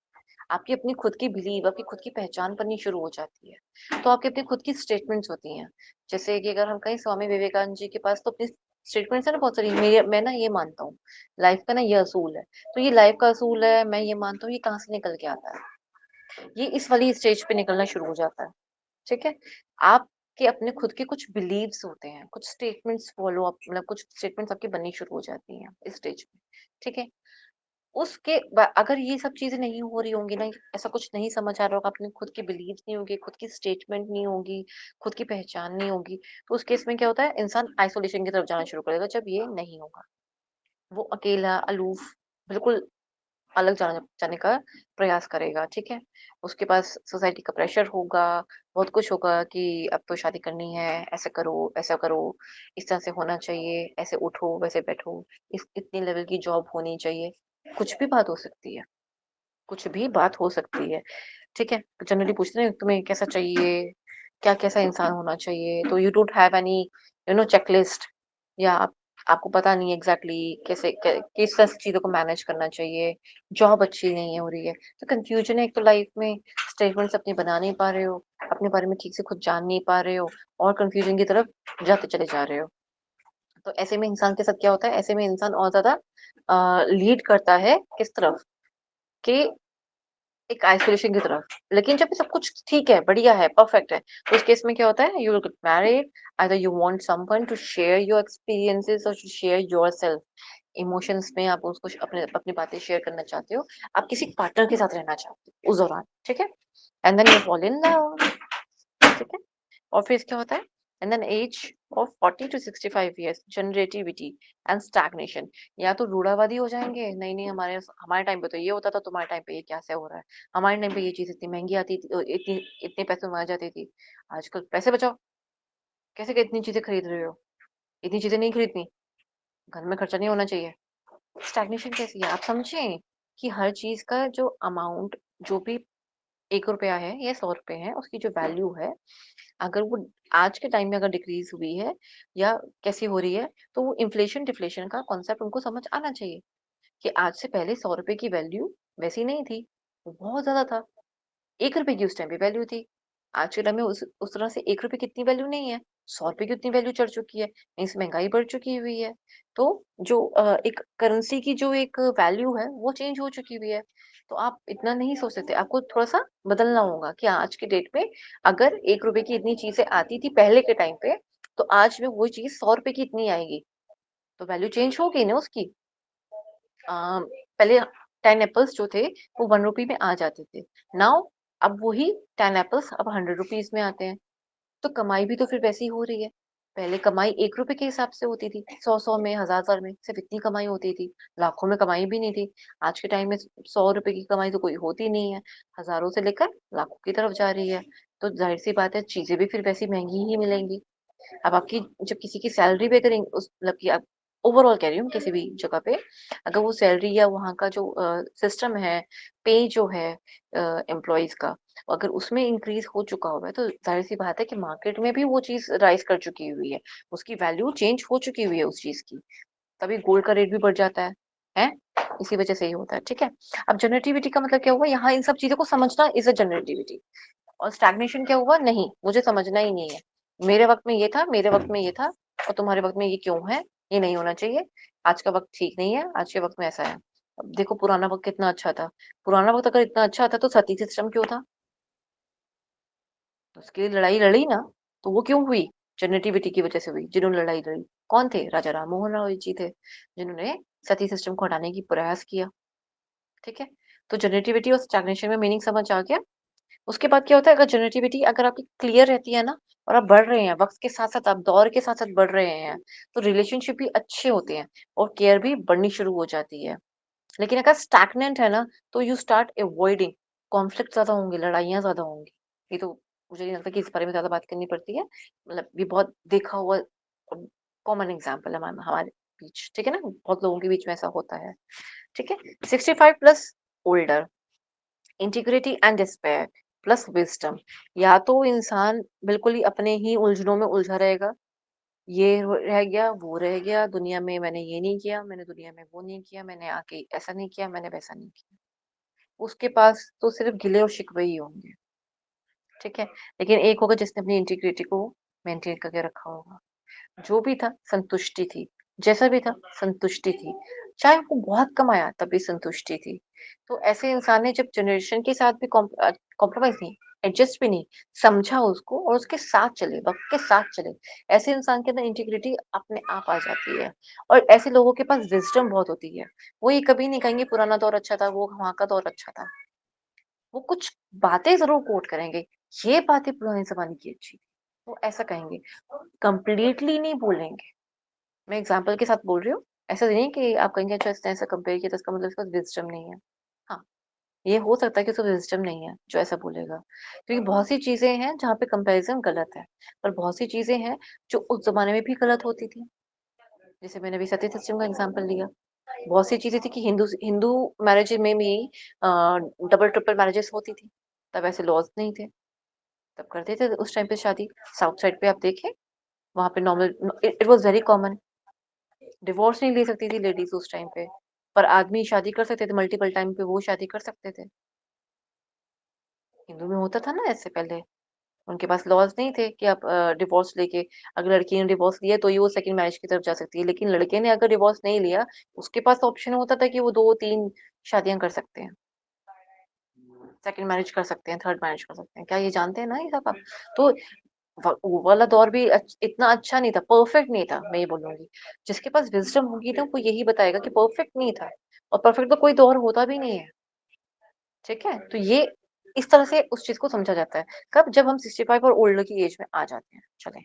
आपकी अपनी खुद की बिलीव, आपकी खुद की पहचान बननी शुरू हो जाती है। तो आपकी अपनी खुद की स्टेटमेंट्स होती हैं। जैसे कि अगर हम कहें स्वामी विवेकानंद जी के पास तो अपनी स्टेटमेंट्स है ना बहुत सारी। मैं ना ये मानता हूँ, लाइफ का ना ये असूल है। तो ये लाइफ का असूल है, मैं ये मानता हूँ, ये कहाँ से निकल के आता है? ये इस वाली स्टेज पे निकलना शुरू हो जाता है, ठीक है? आपके अपने खुद के कुछ बिलीव्स होते हैं, कुछ स्टेटमेंट्स फॉलो अप मतलब कुछ स्टेटमेंट्स आपकी बननी शुरू हो जाती हैं इस स्टेज पे, ठीक है? अगर ये सब चीज़ें नहीं हो रही होंगी ना, ऐसा कुछ नहीं समझ आ रहा होगा, अपने खुद की बिलीव्स नहीं होंगे, खुद की स्टेटमेंट नहीं होगी, खुद की पहचान नहीं होगी, तो उस केस में क्या होता है, इंसान आइसोलेशन की तरफ जाना शुरू करेगा जब ये नहीं होगा। वो अकेला, अलूफ, बिल्कुल अलग जाने का प्रयास करेगा, ठीक है? उसके पास सोसाइटी का प्रेशर होगा, बहुत कुछ होगा कि अब तो शादी करनी है, ऐसा करो, इस तरह से होना चाहिए, ऐसे उठो, वैसे बैठो, इस इतनी लेवल की जॉब होनी चाहिए। कुछ भी बात हो सकती है, कुछ भी बात हो सकती है, ठीक है? जनरली पूछते हैं तुम्हें कैसा चाहिए? क्या कैसा इंसान होना चाहिए? तो you don't have any checklist या आपको पता नहीं एग्ज़ैक्टली किस तरह से चीज़ों को मैनेज करना चाहिए, जॉब अच्छी नहीं हो रही है, तो कन्फ्यूज़न है एक तो लाइफ़ में, स्टेटमेंट्स अपनी बना नहीं पा रहे हो, अपने बारे में ठीक से खुद जान नहीं पा रहे हो और कन्फ्यूज़न की तरफ जाते चले जा रहे हो। तो ऐसे में इंसान के साथ क्या होता है? ऐसे में इंसान और ज़्यादा लीड करता है किस तरफ? कि एक आइसोलेशन की तरफ। लेकिन जब ये सब कुछ ठीक है, बढ़िया है, परफेक्ट है, तो उस केस में क्या होता है? You will get married, either you want someone to share your experiences और टू शेयर योरसेल्फ। इमोशंस में आप उसको अपने अपनी बातें शेयर करना चाहते हो। आप किसी पार्टनर के साथ रहना चाहते हो उस दौरान, ठीक है? And then you fall in love, ठीक है? और फिर क्या होता है? And then age of 40 to 65 years generativity and stagnation. या तो रूढ़ावादी हो जाएँगे, नहीं-नहीं हमारे टाइम पे तो ये होता था, तुम्हारे टाइम पे ये कैसे हो रहा है? हमारे टाइम पे ये चीज़ इतनी महँगी आती थी इतने पैसों में आ जाती थी। आजकल पैसे बचाओ, कैसे इतनी चीज़ें खरीद रहे हो? इतनी चीज़ें नहीं खरीदनी, घर में खर्चा नहीं होना चाहिए। स्टैग्नेशन कैसी है? आप समझें कि हर चीज़ का जो अमाउंट जो भी ₹1 है या ₹100 है, उसकी जो वैल्यू है, अगर वो आज के टाइम में अगर डिक्रीज़ हुई है या कैसी हो रही है, तो वो इन्फ्लेशन डिफ्लेशन का कॉन्सेप्ट उनको समझ आना चाहिए कि आज से पहले ₹100 की वैल्यू वैसी नहीं थी, वो बहुत ज़्यादा था। ₹1 की उस टाइम पे वैल्यू थी। आज के टाइम में उस तरह से ₹1 की इतनी वैल्यू नहीं है। ₹100 की उतनी वैल्यू चढ़ चुकी है, मीन्स महँगाई बढ़ चुकी हुई है। तो जो एक करेंसी की जो एक वैल्यू है, वो चेंज हो चुकी हुई है। तो आप इतना नहीं सोच सकते, आपको थोड़ा-सा बदलना होगा कि आज की डेट में अगर ₹1 की इतनी चीज़ें आती थी पहले के टाइम पे, तो आज में वो चीज़ ₹100 की इतनी आएगी। तो वैल्यू चेंज हो गई ना उसकी। पहले 10 एपल्स जो थे वो ₹1 में आ जाते थे। नाउ अब वही 10 एपल्स अब ₹100 में आते हैं। तो कमाई भी तो फिर वैसी ही हो रही है। पहले कमाई ₹1 के हिसाब से होती थी। 100-100 में, हज़ार-हज़ार में सिर्फ़ इतनी कमाई होती थी। लाखों में कमाई भी नहीं थी। आज के टाइम में ₹100 की कमाई तो कोई होती नहीं है। हज़ारों से लेकर लाखों की तरफ जा रही है। तो ज़ाहिर-सी बात है चीज़ें भी फिर वैसी महँगी ही मिलेंगी। अब आपकी जब किसी की सैलरी भी अगर उस मतलब कि आप ओवरऑल कह रही हूँ किसी भी जगह पे, अगर वो सैलरी या वहाँ का जो सिस्टम है, पे जो है एम्प्लॉइज़ का, अगर उसमें इंक्रीज़ हो चुका हुआ है, तो ज़ाहिर-सी बात है कि मार्केट में भी वो चीज़ राइज़ कर चुकी हुई है। उसकी वैल्यू चेंज हो चुकी हुई है उस चीज़ की। तभी गोल्ड का रेट भी बढ़ जाता है। हैं? इसी वज़ह से ये होता है, ठीक है? अब जनरेटिविटी का मतलब क्या हुआ? यहाँ इन सब चीज़ों को समझना इज़ अ जनरेटिविटी। और स्टैग्नेशन क्या हुआ? नहीं, मुझे समझना ही नहीं है। मेरे वक़्त में ये था, मेरे वक़्त में ये था और तुम्हारे वक़्त में ये क्यों है? ये नहीं होना चाहिए। आज का वक़्त ठीक नहीं है, आज के वक़्त में ऐसा है। अब देखो पुराना वक़्त कितना अच्छा था। पुराना वक़्त अगर इतना अच्छा था तो सती सिस्टम क्यों था? तो उसके लिए लड़ाई लड़ी ना, तो वो क्यों हुई? जनरेटिविटी की वज़ह से हुई, जिन्होंने लड़ाई लड़ी। कौन थे? राजा राम मोहन राय जी थे, जिन्होंने सती सिस्टम को हटाने की प्रयास किया, ठीक है? तो जनरेटिविटी और स्टैग्नेशन में मीनिंग समझ आ गया? उसके बाद क्या होता है अगर जनरेटिविटी अगर आपकी क्लियर रहती है ना और आप बढ़ रहे हैं वक्त के साथ साथ आप दौर के साथ साथ बढ़ रहे हैं तो रिलेशनशिप भी अच्छे होते हैं और केयर भी बढ़नी शुरू हो जाती है। लेकिन अगर स्टैग्नेंट है ना तो यू स्टार्ट अवॉइडिंग, कॉन्फ्लिक्ट ज्यादा होंगे, लड़ाइयाँ ज्यादा होंगी। ये तो मुझे नहीं लगता कि इस बारे में ज्यादा बात करनी पड़ती है, मतलब ये बहुत देखा हुआ कॉमन एग्जाम्पल है हमारे हमारे बीच, ठीक है ना, बहुत लोगों के बीच में ऐसा होता है। ठीक है, 65 plus older, integrity and despair plus wisdom. या तो इंसान बिल्कुल ही अपने ही उलझनों में उलझा रहेगा, रह गया वो रह गया, दुनिया में मैंने ये नहीं किया, मैंने दुनिया में वो नहीं किया, मैंने आके ऐसा नहीं किया, मैंने वैसा नहीं किया। उसके पास तो सिर्फ गिले और शिकवे ही होंगे, ठीक है। लेकिन एक होगा जिसने अपनी इंटीग्रिटी को मेंटेन करके रखा होगा। जो भी था संतुष्टि थी, जैसा भी था संतुष्टि थी, चाहे वो बहुत कमाया तब भी संतुष्टि थी। तो ऐसे इंसान ने जब जनरेशन के साथ भी कॉम्प्रोमाइज़ नहीं, एडजस्ट भी नहीं, समझा उसको और उसके साथ चले, वक़्त के साथ चले, ऐसे इंसान के अंदर इंटीग्रिटी अपने आप आ जाती है और ऐसे लोगों के पास विज़डम बहुत होती है। वो ये कभी नहीं कहेंगे पुराना दौर अच्छा था, वो वहाँ का दौर अच्छा था। वो कुछ बातें ज़रूर कोट करेंगे, ये बातें पुराने ज़माने की अच्छी थी, वो ऐसा कहेंगे, कंप्लीटली नहीं बोलेंगे। मैं एग्ज़ाम्पल के साथ बोल रही हूँ। ऐसा नहीं है कि आप कहेंगे अच्छा इसने ऐसा कंपेयर किया तो इसका मतलब इसके पास विज़डम नहीं है। हाँ, ये हो सकता है कि उसको विज़डम नहीं है, जो ऐसा बोलेगा। क्योंकि बहुत सी चीज़ें हैं जहाँ पे कंपैरिज़न गलत है, पर बहुत सी चीज़ें हैं जो उस ज़माने में भी गलत होती थी। जैसे मैंने अभी सती सिस्टम का एग्ज़ाम्पल लिया। बहुत सी चीज़ें थी कि हिंदू हिंदू मैरिज में भी अ, डबल ट्रिपल मैरेजेस होती थी। तब ऐसे लॉज़ नहीं थे, तब करते थे उस टाइम पे शादी। साउथ साइड पे आप देखें, वहाँ पे normal it it was very common. Divorce नहीं ले सकती थी लेडीज़ उस टाइम पे, पर आदमी शादी कर सकते थे मल्टीपल टाइम पे, वो शादी कर सकते थे। हिंदू में होता था ना ऐसे पहले, उनके पास लॉज़ नहीं थे कि आप डिवोर्स लेके, अगर लड़की ने डिवोर्स लिया तो ही वो सेकंड मैरिज की तरफ जा सकती है, लेकिन लड़के ने अगर डिवोर्स नहीं लिया, उसके पास ऑप्शन होता था कि वो 2-3 शादियाँ कर सकते हैं, सेकंड मैरिज कर सकते हैं, थर्ड मैरिज कर सकते हैं। क्या ये जानते हैं ना ये सब आप? तो वो वाला दौर भी इतना अच्छा नहीं था, परफेक्ट नहीं था, मैं ये बोलूँगी। जिसके पास विज़डम होगी ना वो यही बताएगा कि परफेक्ट नहीं था और परफेक्ट तो कोई दौर होता भी नहीं है, ठीक है? तो ये इस तरह से उस चीज़ को समझा जाता है। कब? जब हम 65 और ओल्डर की एज में आ जाते हैं। चलें,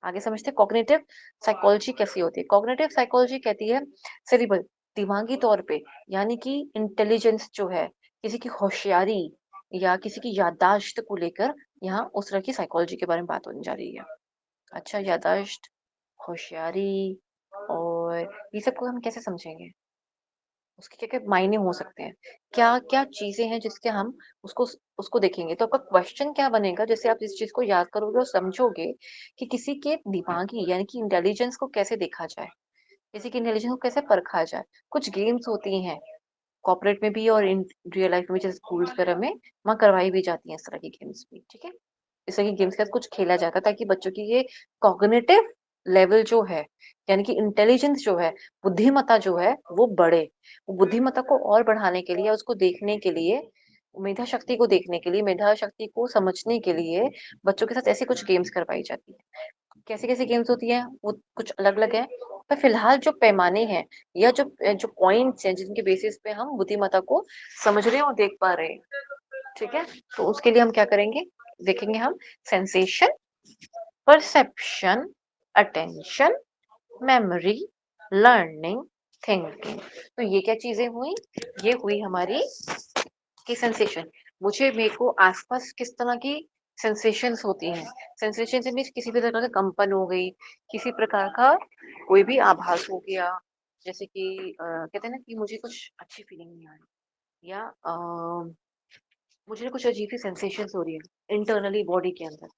आगे समझते हैं कॉग्निटिव साइकोलॉजी कैसी होती है। कॉग्निटिव साइकोलॉजी कहती है सेरिबल, दिमागी तौर पे, यानी कि इंटेलिजेंस जो है, किसी की होशियारी या किसी की याददाश्त को लेकर यहाँ उस तरह की साइकोलॉजी के बारे में बात होने जा रही है। अच्छा, याददाश्त, होशियारी और ये सब को हम कैसे समझेंगे? उसके क्या-क्या मायने हो सकते हैं? क्या-क्या चीज़ें हैं जिसके हम उसको उसको देखेंगे। तो आपका क्वेश्चन क्या बनेगा, जैसे आप इस चीज़ को याद करोगे और समझोगे कि किसी के दिमागी यानी कि इंटेलिजेंस को कैसे देखा जाए, किसी की इंटेलिजेंस को कैसे परखा जाए। कुछ गेम्स होती हैं, कॉर्पोरेट में भी और इन रियल लाइफ में, जैसे स्कूल्स वगैरह में, वहाँ करवाई भी जाती हैं इस तरह की गेम्स भी, ठीक है? इस तरह की गेम्स के साथ कुछ खेला जाता है ताकि बच्चों की ये कॉग्निटिव लेवल जो है, यानी कि इंटेलिजेंस जो है, बुद्धिमत्ता जो है, वो बढ़े। वो बुद्धिमत्ता को और बढ़ाने के लिए, उसको देखने के लिए, मेधा शक्ति को देखने के लिए, मेधा शक्ति को समझने के लिए बच्चों के साथ ऐसी कुछ गेम्स करवाई जाती है। कैसी-कैसी गेम्स होती हैं, वो कुछ अलग-अलग हैं। पर फिलहाल जो पैमाने हैं या जो पॉइंट्स हैं जिनके बेसिस पे हम बुद्धिमत्ता को समझ रहे हैं और देख पा रहे हैं, ठीक है? तो उसके लिए हम क्या करेंगे? देखेंगे हम sensation, perception, attention, memory, learning, thinking. तो ये क्या चीज़ें हुई? ये हुई हमारी कि सेंसेशन। मेरे को आस-पास किस तरह की सेंसेशंस होती हैं। सेंसेशन से मीन्स किसी भी तरह का कंपन हो गई, किसी प्रकार का कोई भी आभास हो गया, जैसे कि कहते हैं ना कि मुझे कुछ अच्छी फीलिंग नहीं आ रही, या मुझे कुछ अजीब-सी सेंसेशंस हो रही है इंटरनली बॉडी के अंदर।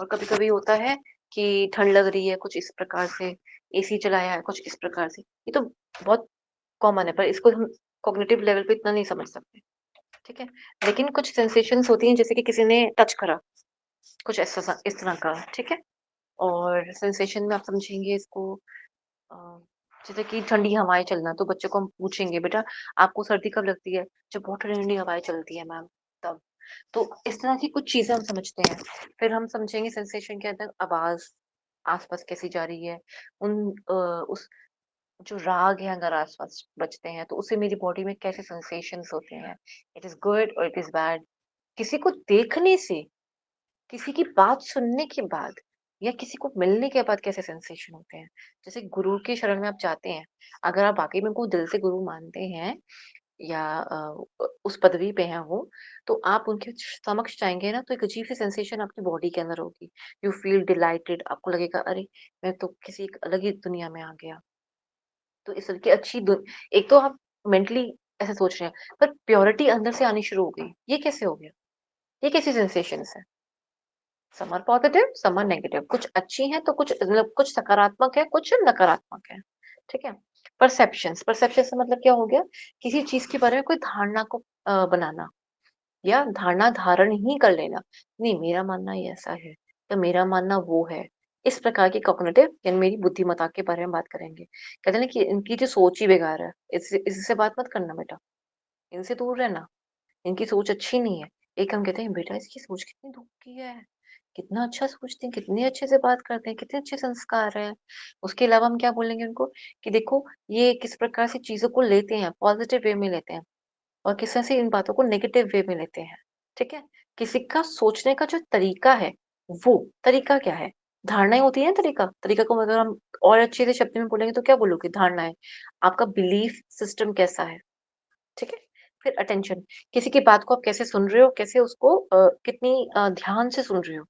और कभी-कभी होता है कि ठंड लग रही है कुछ इस प्रकार से, एसी चलाया है कुछ इस प्रकार से। ये तो बहुत कॉमन है, पर इसको हम कॉग्निटिव लेवल पे इतना नहीं समझ सकते, ठीक है? लेकिन कुछ सेंसेशंस होती हैं, जैसे कि किसी ने टच करा, कुछ ऐसा सा इस तरह का, ठीक है? और सेंसेशन में आप समझेंगे इसको, अ, जैसे कि ठंडी हवाएँ चलना, तो बच्चों को हम पूछेंगे, "बेटा, आपको सर्दी कब लगती है?" "जब बहुत ठंडी हवाएँ चलती है मैम, तब।" तो इस तरह की कुछ चीज़ें हम समझते हैं। फिर हम समझेंगे सेंसेशन के अंदर आवाज़ आस-पास कैसी जा रही है। उस जो राग है अगर आस-पास बजते हैं, तो उससे मेरी बॉडी में कैसे सेंसेशंस होते हैं। इट इज़ गुड और इट इज़ बैड। किसी को देखने से, किसी की बात सुनने के बाद, या किसी को मिलने के बाद कैसे सेंसेशन होते हैं। जैसे गुरु की शरण में आप जाते हैं, अगर आप वाक़ई में उनको दिल से गुरु मानते हैं, या उस पदवी पे हैं वो, तो आप उनके समक्ष जाएँगे ना, तो एक अजीब-सी सेंसेशन आपकी बॉडी के अंदर होगी। यू फील डिलाइटेड, आपको लगेगा, अरे! मैं तो किसी एक अलग ही दुनिया में आ गया। तो इस तरह की अच्छी दु एक तो आप मेंटली ऐसे सोच रहे हैं, पर प्योरिटी अंदर से आनी शुरू हो गई। ये कैसे हो गया? ये कैसी सेंसेशंस है? Some are positive, some are negative. कुछ अच्छी हैं, तो कुछ मतलब कुछ सकारात्मक है, कुछ नकारात्मक है। ठीक है? परसेप्शंस, परसेप्शन से मतलब क्या हो गया? किसी चीज़ के बारे में कोई धारणा को बनाना, या धारणा धारण ही कर लेना। नहीं, मेरा मानना ये ऐसा है, या मेरा मानना वो है। इस प्रकार की कॉग्निटिव यानी मेरी बुद्धिमत्ता के बारे में बात करेंगे। कहते हैं ना कि इनकी जो सोच ही बेकार है, इससे बात मत करना बेटा, इनसे दूर रहना, इनकी सोच अच्छी नहीं है। एक हम कहते हैं, बेटा इसकी सोच कितनी दूर की है, कितना अच्छा सोचते हैं, कितने अच्छे से बात करते हैं, कितने अच्छे संस्कार हैं। उसके अलावा हम क्या बोलेंगे उनको कि देखो ये किस प्रकार से चीज़ों को लेते हैं, पॉजिटिव वे में लेते हैं, और किस तरह से इन बातों को नेगेटिव वे में लेते हैं, ठीक है? किसी का सोचने का जो तरीका है, वो तरीका क्या है? धारणाएँ होती हैं ना तरीका, तरीका को अगर हम और अच्छे से शब्द में बोलेंगे तो क्या बोलोगे? धारणाएँ। आपका बिलीफ सिस्टम कैसा है, ठीक है? फिर अटेंशन, किसी की बात को आप कैसे सुन रहे हो, कैसे उसको कितनी ध्यान से सुन रहे हो,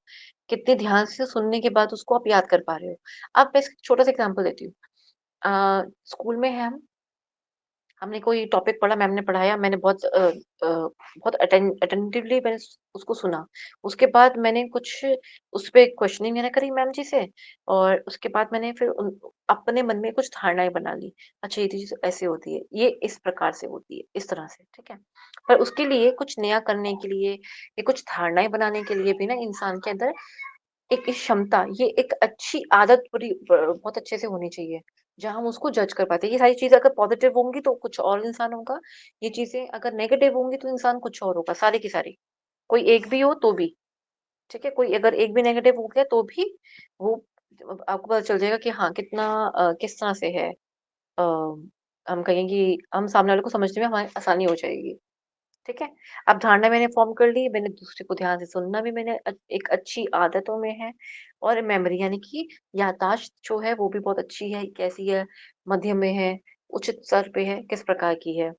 कितने ध्यान से सुनने के बाद उसको आप याद कर पा रहे हो। अब मैं इसका छोटा-सा एग्ज़ाम्पल देती हूँ। स्कूल में हैं हम, हमने कोई टॉपिक पढ़ा, मैम ने पढ़ाया, मैंने बहुत अटेंटिवली मैंने उसको सुना। उसके बाद मैंने कुछ उस पे क्वेश्चनिंग मैंने करी मैम जी से, और उसके बाद मैंने फिर अपने मन में कुछ धारणाएँ बना ली। अच्छा ये चीज़ ऐसे होती है, ये इस प्रकार से होती है, इस तरह से, ठीक है? पर उसके लिए कुछ नया करने के लिए, या कुछ धारणाएँ बनाने के लिए भी ना इंसान के अंदर एक क्षमता, ये एक अच्छी आदत बहुत अच्छे से होनी चाहिए, जहाँ हम उसको जज कर पाते हैं। ये सारी चीज़ें अगर पॉज़िटिव होंगी तो कुछ और इंसान होगा, ये चीज़ें अगर नेगेटिव होंगी तो इंसान कुछ और होगा, सारी की सारी। कोई एक भी हो तो भी, ठीक है? कोई अगर एक भी नेगेटिव हो गया तो भी वो आपको पता चल जाएगा कि हाँ, कितना किस तरह से है। अ, हम कहें कि हम सामने वाले को समझने में हमारी आसानी हो जाएगी। ठीक है? अब धारणा मैंने फ़ॉर्म कर ली, मैंने दूसरे को ध्यान से सुनना भी मैंने एक अच्छी आदतों में है, और मेमोरी यानी कि याददाश्त जो है वो भी बहुत अच्छी है, कैसी है? मध्यम में है, उचित स्तर पे है, किस प्रकार की है?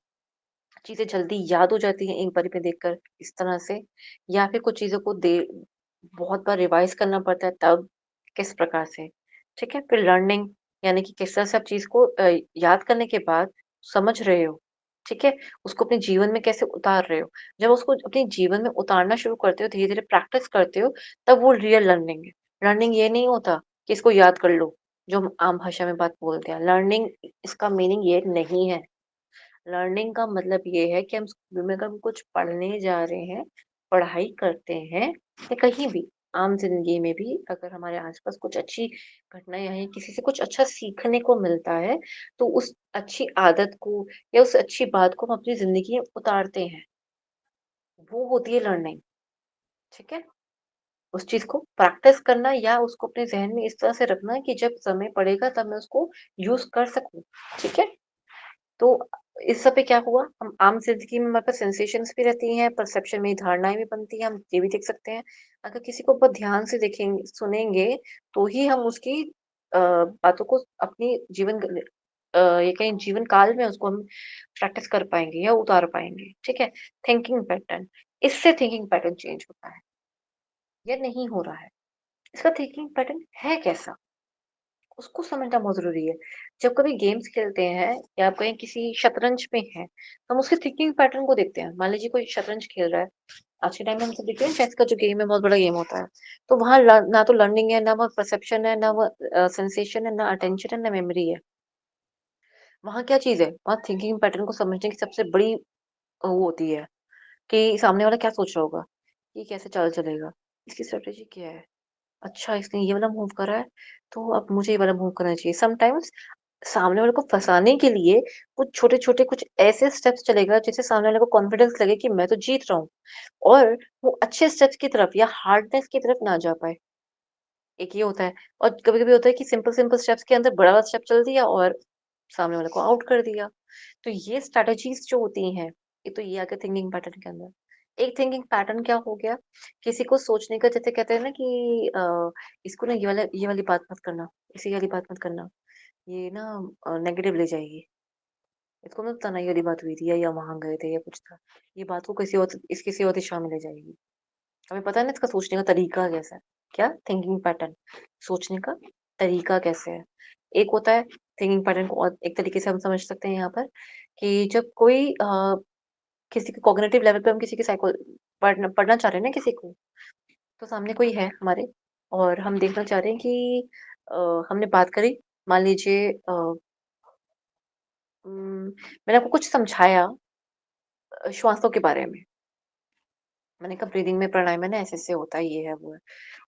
चीज़ें जल्दी याद हो जाती हैं एक बारी में देखकर, इस तरह से, या फिर कुछ चीज़ों को बहुत बार रिवाइज़ करना पड़ता है तब, किस प्रकार से? ठीक है? फिर लर्निंग यानी कि किस तरह से आप चीज़ को याद करने के बाद समझ रहे हो। ठीक है? उसको अपने जीवन में कैसे उतार रहे हो। जब उसको अपने जीवन में उतारना शुरू करते हो, धीरे-धीरे प्रैक्टिस करते हो, तब वो रियल लर्निंग है। लर्निंग ये नहीं होता कि इसको याद कर लो, जो हम आम भाषा में बात बोलते हैं। लर्निंग इसका मीनिंग ये नहीं है। लर्निंग का मतलब ये है कि हम स्कूल में अगर हम कुछ पढ़ने जा रहे हैं, पढ़ाई करते हैं या कहीं भी आम ज़िंदगी में भी अगर हमारे आस-पास कुछ अच्छी घटनाएँ या किसी से कुछ अच्छा सीखने को मिलता है, तो उस अच्छी आदत को या उस अच्छी बात को हम अपनी ज़िंदगी में उतारते हैं। वो होती है लर्निंग, ठीक है? उस चीज़ को प्रैक्टिस करना या उसको अपने ज़हन में इस तरह से रखना कि जब समय पड़ेगा तब मैं उसको यूज़ कर सकूँ, ठीक है? तो इस सब पे क्या हुआ, हम आम ज़िंदगी में हमारे पास सेंसेशंस भी रहती हैं, परसेप्शन में धारणाएँ भी बनती हैं, हम ये भी देख सकते हैं। अगर किसी को बहुत ध्यान से देखेंगे सुनेंगे, तो ही हम उसकी बातों को अपनी ये कहें जीवन काल में उसको हम प्रैक्टिस कर पाएँगे या उतार पाएँगे, ठीक है? थिंकिंग पैटर्न, इससे थिंकिंग पैटर्न चेंज होता है या नहीं हो रहा है। इसका थिंकिंग पैटर्न है कैसा? उसको समझना बहुत ज़रूरी है। जब कभी गेम्स खेलते हैं या आप कहीं किसी शतरंज में हैं, हम उसके थिंकिंग पैटर्न को देखते हैं। मान लीजिए कोई शतरंज खेल रहा है, आज के टाइम में हम सब देखते हैं चेस का जो गेम है बहुत बड़ा गेम होता है। तो वहाँ ना तो लर्निंग है, ना वो परसेप्शन है, ना वो सेंसेशन है, ना अटेंशन है, ना मेमोरी है। वहाँ क्या चीज़ है? वहाँ थिंकिंग पैटर्न को समझने की सबसे बड़ी वो होती है कि सामने वाला क्या सोच रहा होगा, ये कैसे चाल चलेगा, इसकी स्ट्रैटेजी क्या है? अच्छा इसने ये वाला मूव करा है, तो अब मुझे ये वाला मूव करना चाहिए। समटाइम्स सामने वाले को फँसाने के लिए कुछ छोटे-छोटे कुछ ऐसे स्टेप्स चलेगा जिससे सामने वाले को कॉन्फिडेंस लगे कि मैं तो जीत रहा हूँ और वो अच्छे स्टेप्स की तरफ या हार्डनेस की तरफ ना जा पाए। एक ये होता है और कभी-कभी होता है कि सिंपल-सिंपल स्टेप्स के अंदर बड़ा वाला स्टेप चल दिया और सामने वाले को आउट कर दिया। तो ये स्ट्रैटेजीज़ जो होती हैं, ये तो ये आ गया थिंकिंग पैटर्न के अंदर। एक थिंकिंग पैटर्न क्या हो गया, किसी को सोचने का जैसे कहते हैं ना कि इसको ना ये वाली बात मत करना, इसी वाली बात मत करना, ये ना नेगेटिव ले जाएगी। इसको मत बताना ये वाली बात हुई थी या वहाँ गए थे या कुछ था। ये बात को किसी और दिशा में ले जाएगी। हमें पता है ना इसका सोचने का तरीका कैसा है। क्या? थिंकिंग पैटर्न, सोचने का तरीका कैसे है। एक होता है थिंकिंग पैटर्न को और एक तरीके से हम समझ सकते हैं यहाँ पर कि जब कोई किसी के कॉग्निटिव लेवल पे हम किसी की पढ़ना पढ़ना चाह रहे हैं ना किसी को, तो सामने कोई है हमारे और हम देखना चाह रहे हैं कि हमने बात करी, मान लीजिए मैंने आपको कुछ समझाया श्वासों के बारे में। मैंने कहा ब्रीदिंग में प्राणायाम है ना ऐसे-ऐसे होता है, ये है, वो है।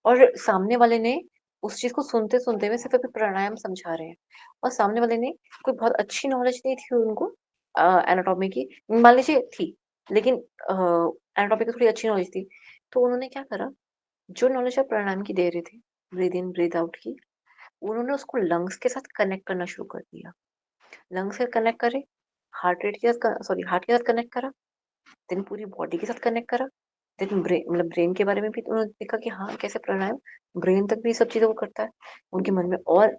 और सामने वाले ने उस चीज़ को सुनते-सुनते हुए सिर्फ़ अभी प्राणायाम समझा रहे हैं और सामने वाले ने कोई बहुत अच्छी नॉलेज नहीं थी उनको एनाटॉमी की, मान लीजिए थी, लेकिन एनाटॉमी की थोड़ी अच्छी नॉलेज थी। तो उन्होंने क्या करा, जो नॉलेज आप प्राणायाम की दे रहे थे, ब्रीथ इन, ब्रीथ आउट की, उन्होंने उसको लंग्स के साथ कनेक्ट करना शुरू कर दिया। लंग्स से कनेक्ट करे, हार्ट के साथ कनेक्ट करा, देन पूरी बॉडी के साथ कनेक्ट करा, देन ब्रेन के बारे में भी उन्होंने देखा कि हाँ, कैसे प्राणायाम ब्रेन तक भी सब चीज़ों को करता है। उनके मन में और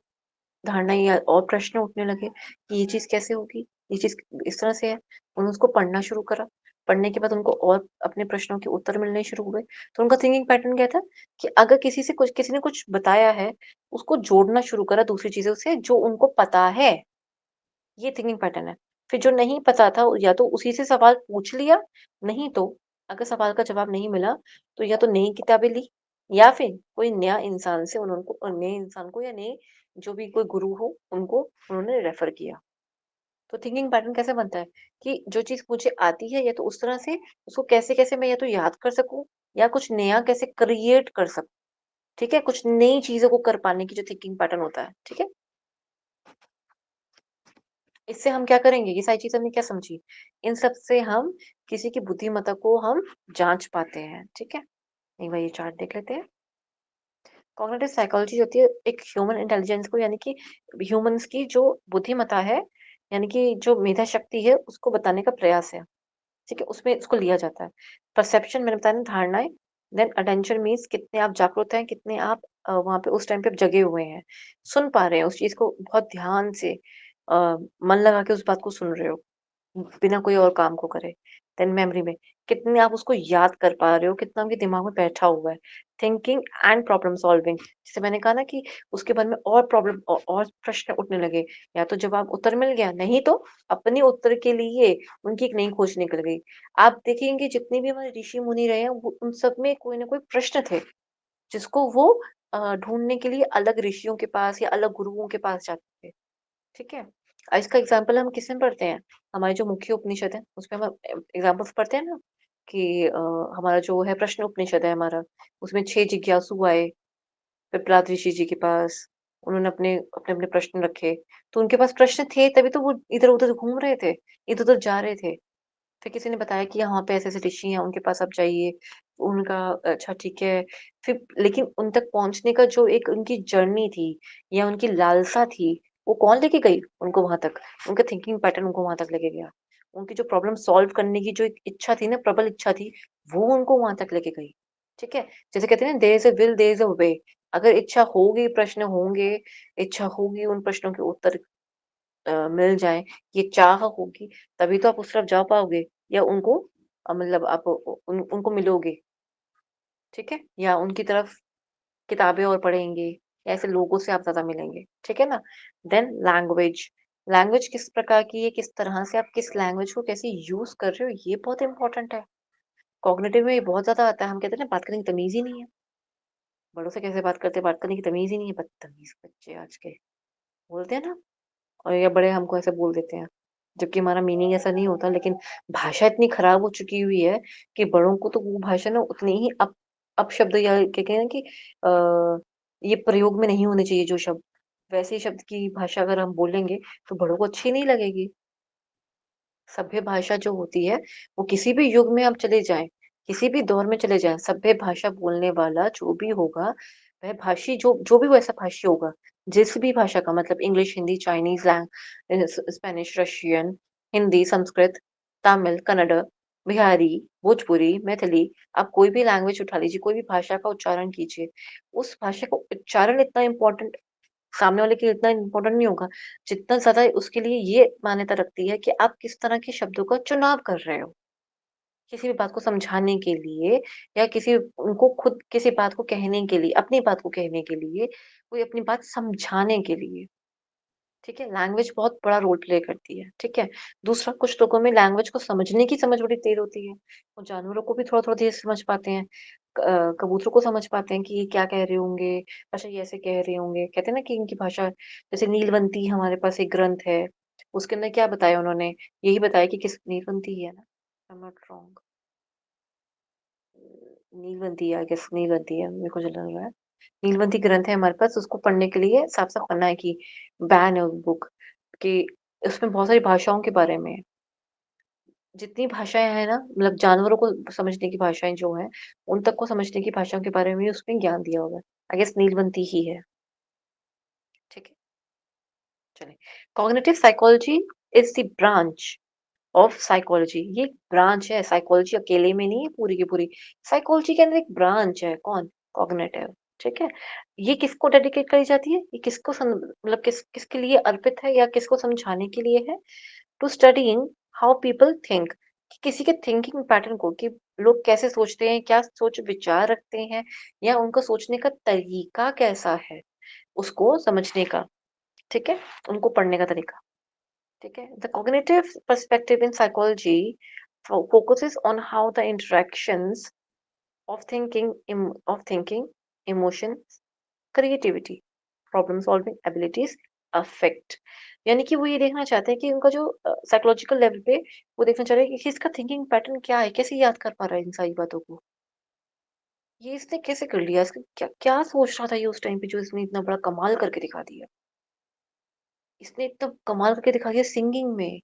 धारणाएँ या और प्रश्न उठने लगे कि ये चीज़ कैसे होगी? ये चीज़ इस तरह से है। उन्होंने उसको पढ़ना शुरू करा। पढ़ने के बाद उनको और अपने प्रश्नों के उत्तर मिलने शुरू हुए। तो उनका थिंकिंग पैटर्न क्या था कि अगर किसी ने कुछ बताया है, उसको जोड़ना शुरू करा दूसरी चीज़ों से जो उनको पता है। ये थिंकिंग पैटर्न है। फिर जो नहीं पता था या तो उसी से सवाल पूछ लिया, नहीं तो अगर सवाल का जवाब नहीं मिला, तो या तो नई किताबें ली या फिर कोई नया इंसान से नए इंसान को या नए जो भी कोई गुरु हो, उनको उन्होंने रेफर किया। तो थिंकिंग पैटर्न कैसे बनता है कि जो चीज़ मुझे आती है या तो उस तरह से उसको कैसे-कैसे मैं या तो याद कर सकूँ या कुछ नया कैसे क्रिएट कर सकूँ, ठीक है? कुछ नई चीज़ों को कर पाने की जो थिंकिंग पैटर्न होता है, ठीक है? इससे हम क्या करेंगे? ये सारी चीज़ हमने क्या समझी? इन सब से हम किसी की बुद्धिमत्ता को हम जाँच पाते हैं, ठीक है? एक बार ये चार्ट देख लेते हैं। कॉग्निटिव साइकोलॉजी होती है एक ह्यूमन इंटेलिजेंस को यानी कि ह्यूमन्स की जो बुद्धिमत्ता है, यानी कि जो मेधा शक्ति है, उसको बताने का प्रयास है, ठीक है? उसमें इसको लिया जाता है। परसेप्शन मैंने बताया ना धारणाएँ, देन अटेंशन मीन्स कितने आप जागरूक हैं, कितने आप वहाँ पे उस टाइम पे जगे हुए हैं, सुन पा रहे हैं उस चीज़ को बहुत ध्यान से मन लगा के उस बात को सुन रहे हो। बिना कोई और काम को करे। देन मेमोरी में कितने आप उसको याद कर पा रहे हो, कितना आपके दिमाग में बैठा हुआ है। थिंकिंग एंड प्रॉब्लम सॉल्विंग, जैसे मैंने कहा ना कि उसके बाद में और प्रॉब्लम और प्रश्न उठने लगे, या तो जवाब उत्तर मिल गया, नहीं तो अपने उत्तर के लिए उनकी एक नई खोज निकल गई। आप देखेंगे जितने भी हमारे ऋषि मुनि रहे हैं, वो उन सब में कोई ना कोई प्रश्न थे, जिसको वो ढूँढने के लिए अलग ऋषियों के पास या अलग गुरुओं के पास जाते थे, ठीक है? इसका एग्ज़ाम्पल हम किसमें पढ़ते हैं? हमारे जो मुख्य उपनिषद है, उसमें हम एग्ज़ाम्पल्स पढ़ते हैं ना कि हमारा जो है प्रश्न उपनिषद है हमारा, उसमें 6 जिज्ञासु आए पिपलाद ऋषि जी के पास। उन्होंने अपने-अपने प्रश्न रखे, तो उनके पास प्रश्न थे तभी तो वो इधर-उधर घूम रहे थे, इधर-उधर जा रहे थे। फिर किसी ने बताया कि यहाँ पे ऐसे-ऐसे ऋषि हैं, उनके पास आप जाइए। उनका अच्छा ठीक है, फिर लेकिन उन तक पहुँचने का जो एक उनकी जर्नी थी या उनकी लालसा थी, वो कौन लेके गई उनको वहाँ तक? उनका थिंकिंग पैटर्न उनको वहाँ तक लेके गया। उनकी जो प्रॉब्लम सॉल्व करने की जो एक इच्छा थी ना, प्रबल इच्छा थी, वो उनको वहाँ तक लेके गई। ठीक है? जैसे कहते हैं ना, there is a will, there is a way. अगर इच्छा होगी, प्रश्न होंगे, इच्छा होगी, उन प्रश्नों के उत्तर मिल जाएँ, ये चाह होगी, तभी तो आप उस तरफ जा पाओगे या उनको मतलब आप उनको मिलोगे, ठीक है? या उनकी तरफ किताबें और पढ़ेंगे, या ऐसे लोगों से आप ज़्यादा मिलेंगे, ठीक है ना? देन लैंग्वेज, लैंग्वेज किस प्रकार की है, किस तरह से आप किस लैंग्वेज को कैसे यूज़ कर रहे हो, ये बहुत इम्पोर्टेंट है। कॉग्निटिव में ये बहुत ज़्यादा आता है, हम कहते हैं ना बात करने की तमीज़ ही नहीं है। बड़ों से कैसे बात करते हैं, बात करने की तमीज़ ही नहीं है, बदतमीज़ बच्चे आज के, बोलते हैं ना? और या बड़े हमको ऐसे बोल देते हैं, जबकि हमारा मीनिंग ऐसा नहीं होता, लेकिन भाषा इतनी खराब हो चुकी हुई है कि बड़ों को तो वो भाषा ना उतनी ही अपशब्द या क्या कहें कि ये प्रयोग में नहीं होने चाहिए जो शब्द, वैसे शब्द की भाषा अगर हम बोलेंगे तो बड़ों को अच्छी नहीं लगेगी। सभ्य भाषा जो होती है, वो किसी भी युग में आप चले जाएँ, किसी भी दौर में चले जाएँ, सभ्य भाषा बोलने वाला जो भी होगा, वह भाषी जो जो भी वैसा भाषी होगा, जिस भी भाषा का मतलब English, Hindi, Chinese, Spanish, Russian, Hindi, Sanskrit, Tamil, Kannada, Bihari, Bhojpuri, Maithili, आप कोई भी लैंग्वेज उठा लीजिए, कोई भी भाषा का उच्चारण कीजिए, उस भाषा का उच्चारण इतना इम्पोर्टेंट सामने वाले के लिए इतना इम्पोर्टेंट नहीं होगा, जितना ज़्यादा उसके लिए ये मान्यता रखती है कि आप किस तरह के शब्दों का चुनाव कर रहे हो। किसी भी बात को समझाने के लिए या किसी उनको खुद किसी बात को कहने के लिए, अपनी बात को कहने के लिए, कोई अपनी बात समझाने के लिए। ठीक है? लैंग्वेज बहुत बड़ा रोल प्ले करती है, ठीक है? दूसरा, कुछ लोगों में लैंग्वेज को समझने की समझ बड़ी तेज़ होती है। वो जानवरों को भी थोड़ा-थोड़ा धीरे से समझ पाते हैं। कबूतरों को समझ पाते हैं कि ये क्या कह रहे होंगे, अच्छा ये ऐसे कह रहे होंगे। कहते हैं ना कि इनकी भाषा, जैसे नीलवंती हमारे पास एक ग्रंथ है, उसके अंदर क्या बताया उन्होंने? यही बताया कि किस नीलवंती ही है ना? I am not wrong. Neelvanti I guess Neelvanti है, मेरे को जो लग रहा है। नीलवंती ग्रंथ है हमारे पास, उसको पढ़ने के लिए साफ-साफ मना है कि बैन है उस बुक कि उसमें बहुत सारी भाषाओं के बारे में है। जितनी भाषाएँ हैं ना, मतलब जानवरों को समझने की भाषाएँ जो हैं, उन तक को समझने की भाषाओं के बारे में भी उसमें ज्ञान दिया हुआ है। आई गेस नीलवंती ही है, ठीक है? चलिए, cognitive psychology is the branch of psychology. ये एक ब्रांच है, साइकोलॉजी अकेले में नहीं है पूरी की पूरी। साइकोलॉजी के अंदर एक ब्रांच है, कौन? कॉग्निटिव, ठीक है? ये किसको डेडिकेट करी जाती है? ये किसको मतलब किसके लिए अर्पित है या किसको समझाने के लिए है? To studying how people think, कि किसी के थिंकिंग पैटर्न को, कि लोग कैसे सोचते हैं, क्या सोच विचार रखते हैं, या उनका सोचने का तरीका कैसा है, उसको समझने का, ठीक है? उनको पढ़ने का तरीका, ठीक है? The cognitive perspective in psychology focuses on how the interactions of thinking, emotions, creativity, problem solving abilities affect, यानी कि वो ये देखना चाहते हैं कि उनका जो साइकोलॉजिकल लेवल पे वो देखना चाह रहे हैं कि इसका थिंकिंग पैटर्न क्या है, कैसे याद कर पा रहा है इन सारी बातों को, ये इसने कैसे कर लिया, इसका क्या क्या सोच रहा था ये उस टाइम पे जो इसने इतना बड़ा कमाल करके दिखा दिया, इसने इतना कमाल करके दिखा दिया सिंगिंग में,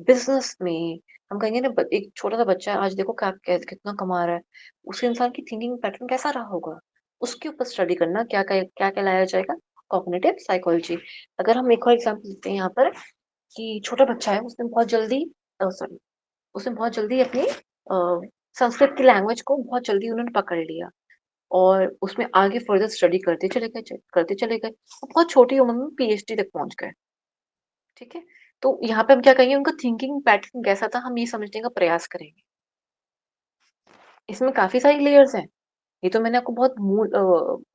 बिजनेस में। हम कहेंगे ना एक छोटा सा बच्चा है, आज देखो क्या कितना कमा रहा है, उस इंसान की थिंकिंग पैटर्न कैसा रहा होगा, उसके ऊपर स्टडी करना क्या क्या लाया जाएगा, कॉग्निटिव साइकोलॉजी। अगर हम एक और एग्जांपल लेते हैं यहाँ पर, कि छोटा बच्चा है, उसने बहुत जल्दी सॉरी उसने बहुत जल्दी अपनी संस्कृत की लैंग्वेज को बहुत जल्दी उन्होंने पकड़ लिया, और उसमें आगे फर्दर स्टडी करते चले गए, और बहुत छोटी उम्र में पीएचडी तक पहुंच गए, ठीक है? तो यहाँ पे हम क्या करेंगे, उनका थिंकिंग पैटर्न कैसा था हम ये समझने का प्रयास करेंगे। इसमें काफ़ी सारी लेयर्स हैं। ये तो मैंने आपको बहुत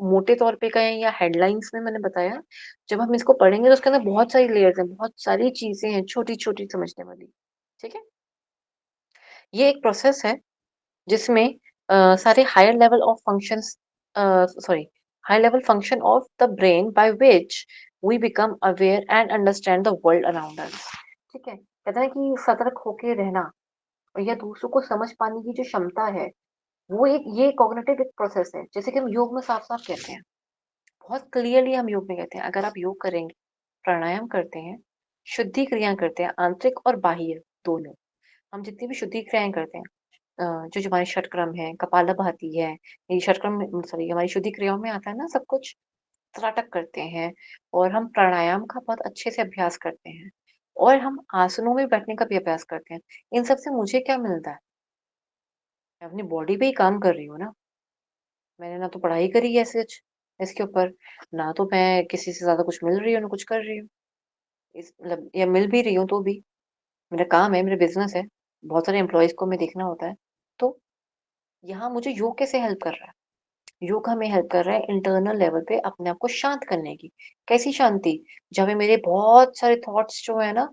मोटे तौर पे कहें या हेडलाइंस में मैंने बताया। जब हम इसको पढ़ेंगे तो उसके अंदर बहुत सारी लेयर्स हैं, बहुत सारी चीज़ें हैं छोटी-छोटी समझने वाली। ठीक है? ये एक प्रोसेस है जिसमें सारे higher level of functions sorry high level function of the brain by which we become aware and understand the world around us. ठीक है? कहते हैं कि सतर्क होके रहना या दूसरों को समझ पाने की जो क्षमता है, वो एक ये कॉग्निटिव एक प्रोसेस है। जैसे कि हम योग में साफ-साफ कहते हैं, बहुत क्लियरली हम योग में कहते हैं, अगर आप योग करेंगे, प्राणायाम करते हैं, शुद्धि क्रियाएँ करते हैं, आंतरिक और बाह्य दोनों। हम जितनी भी शुद्धि क्रियाएँ करते हैं, जो हमारे षटक्रम है, कपालभाति है, ये षटक्रम सॉरी हमारी शुद्धि क्रियाओं में आता है ना सब कुछ, त्राटक करते हैं और हम प्राणायाम का बहुत अच्छे से अभ्यास करते हैं और हम आसनों में बैठने का भी अभ्यास करते हैं। इन सब से मुझे क्या मिलता है? मैं अपनी बॉडी पे ही काम कर रही हूँ ना। मैंने ना तो पढ़ाई करी है सच इसके ऊपर, ना तो मैं किसी से ज़्यादा कुछ मिल रही हूँ, ना कुछ कर रही हूँ। इस मतलब या मिल भी रही हूँ तो भी, मेरा काम है, मेरा बिज़नेस है, बहुत सारे एम्प्लॉइज़ को हमें देखना होता है। तो यहाँ मुझे योग कैसे हेल्प कर रहा है? योग हमें हेल्प कर रहा है इंटरनल लेवल पे अपने आप को शांत करने की। कैसी शांति? जहाँ पे मेरे बहुत सारे थॉट्स जो है ना,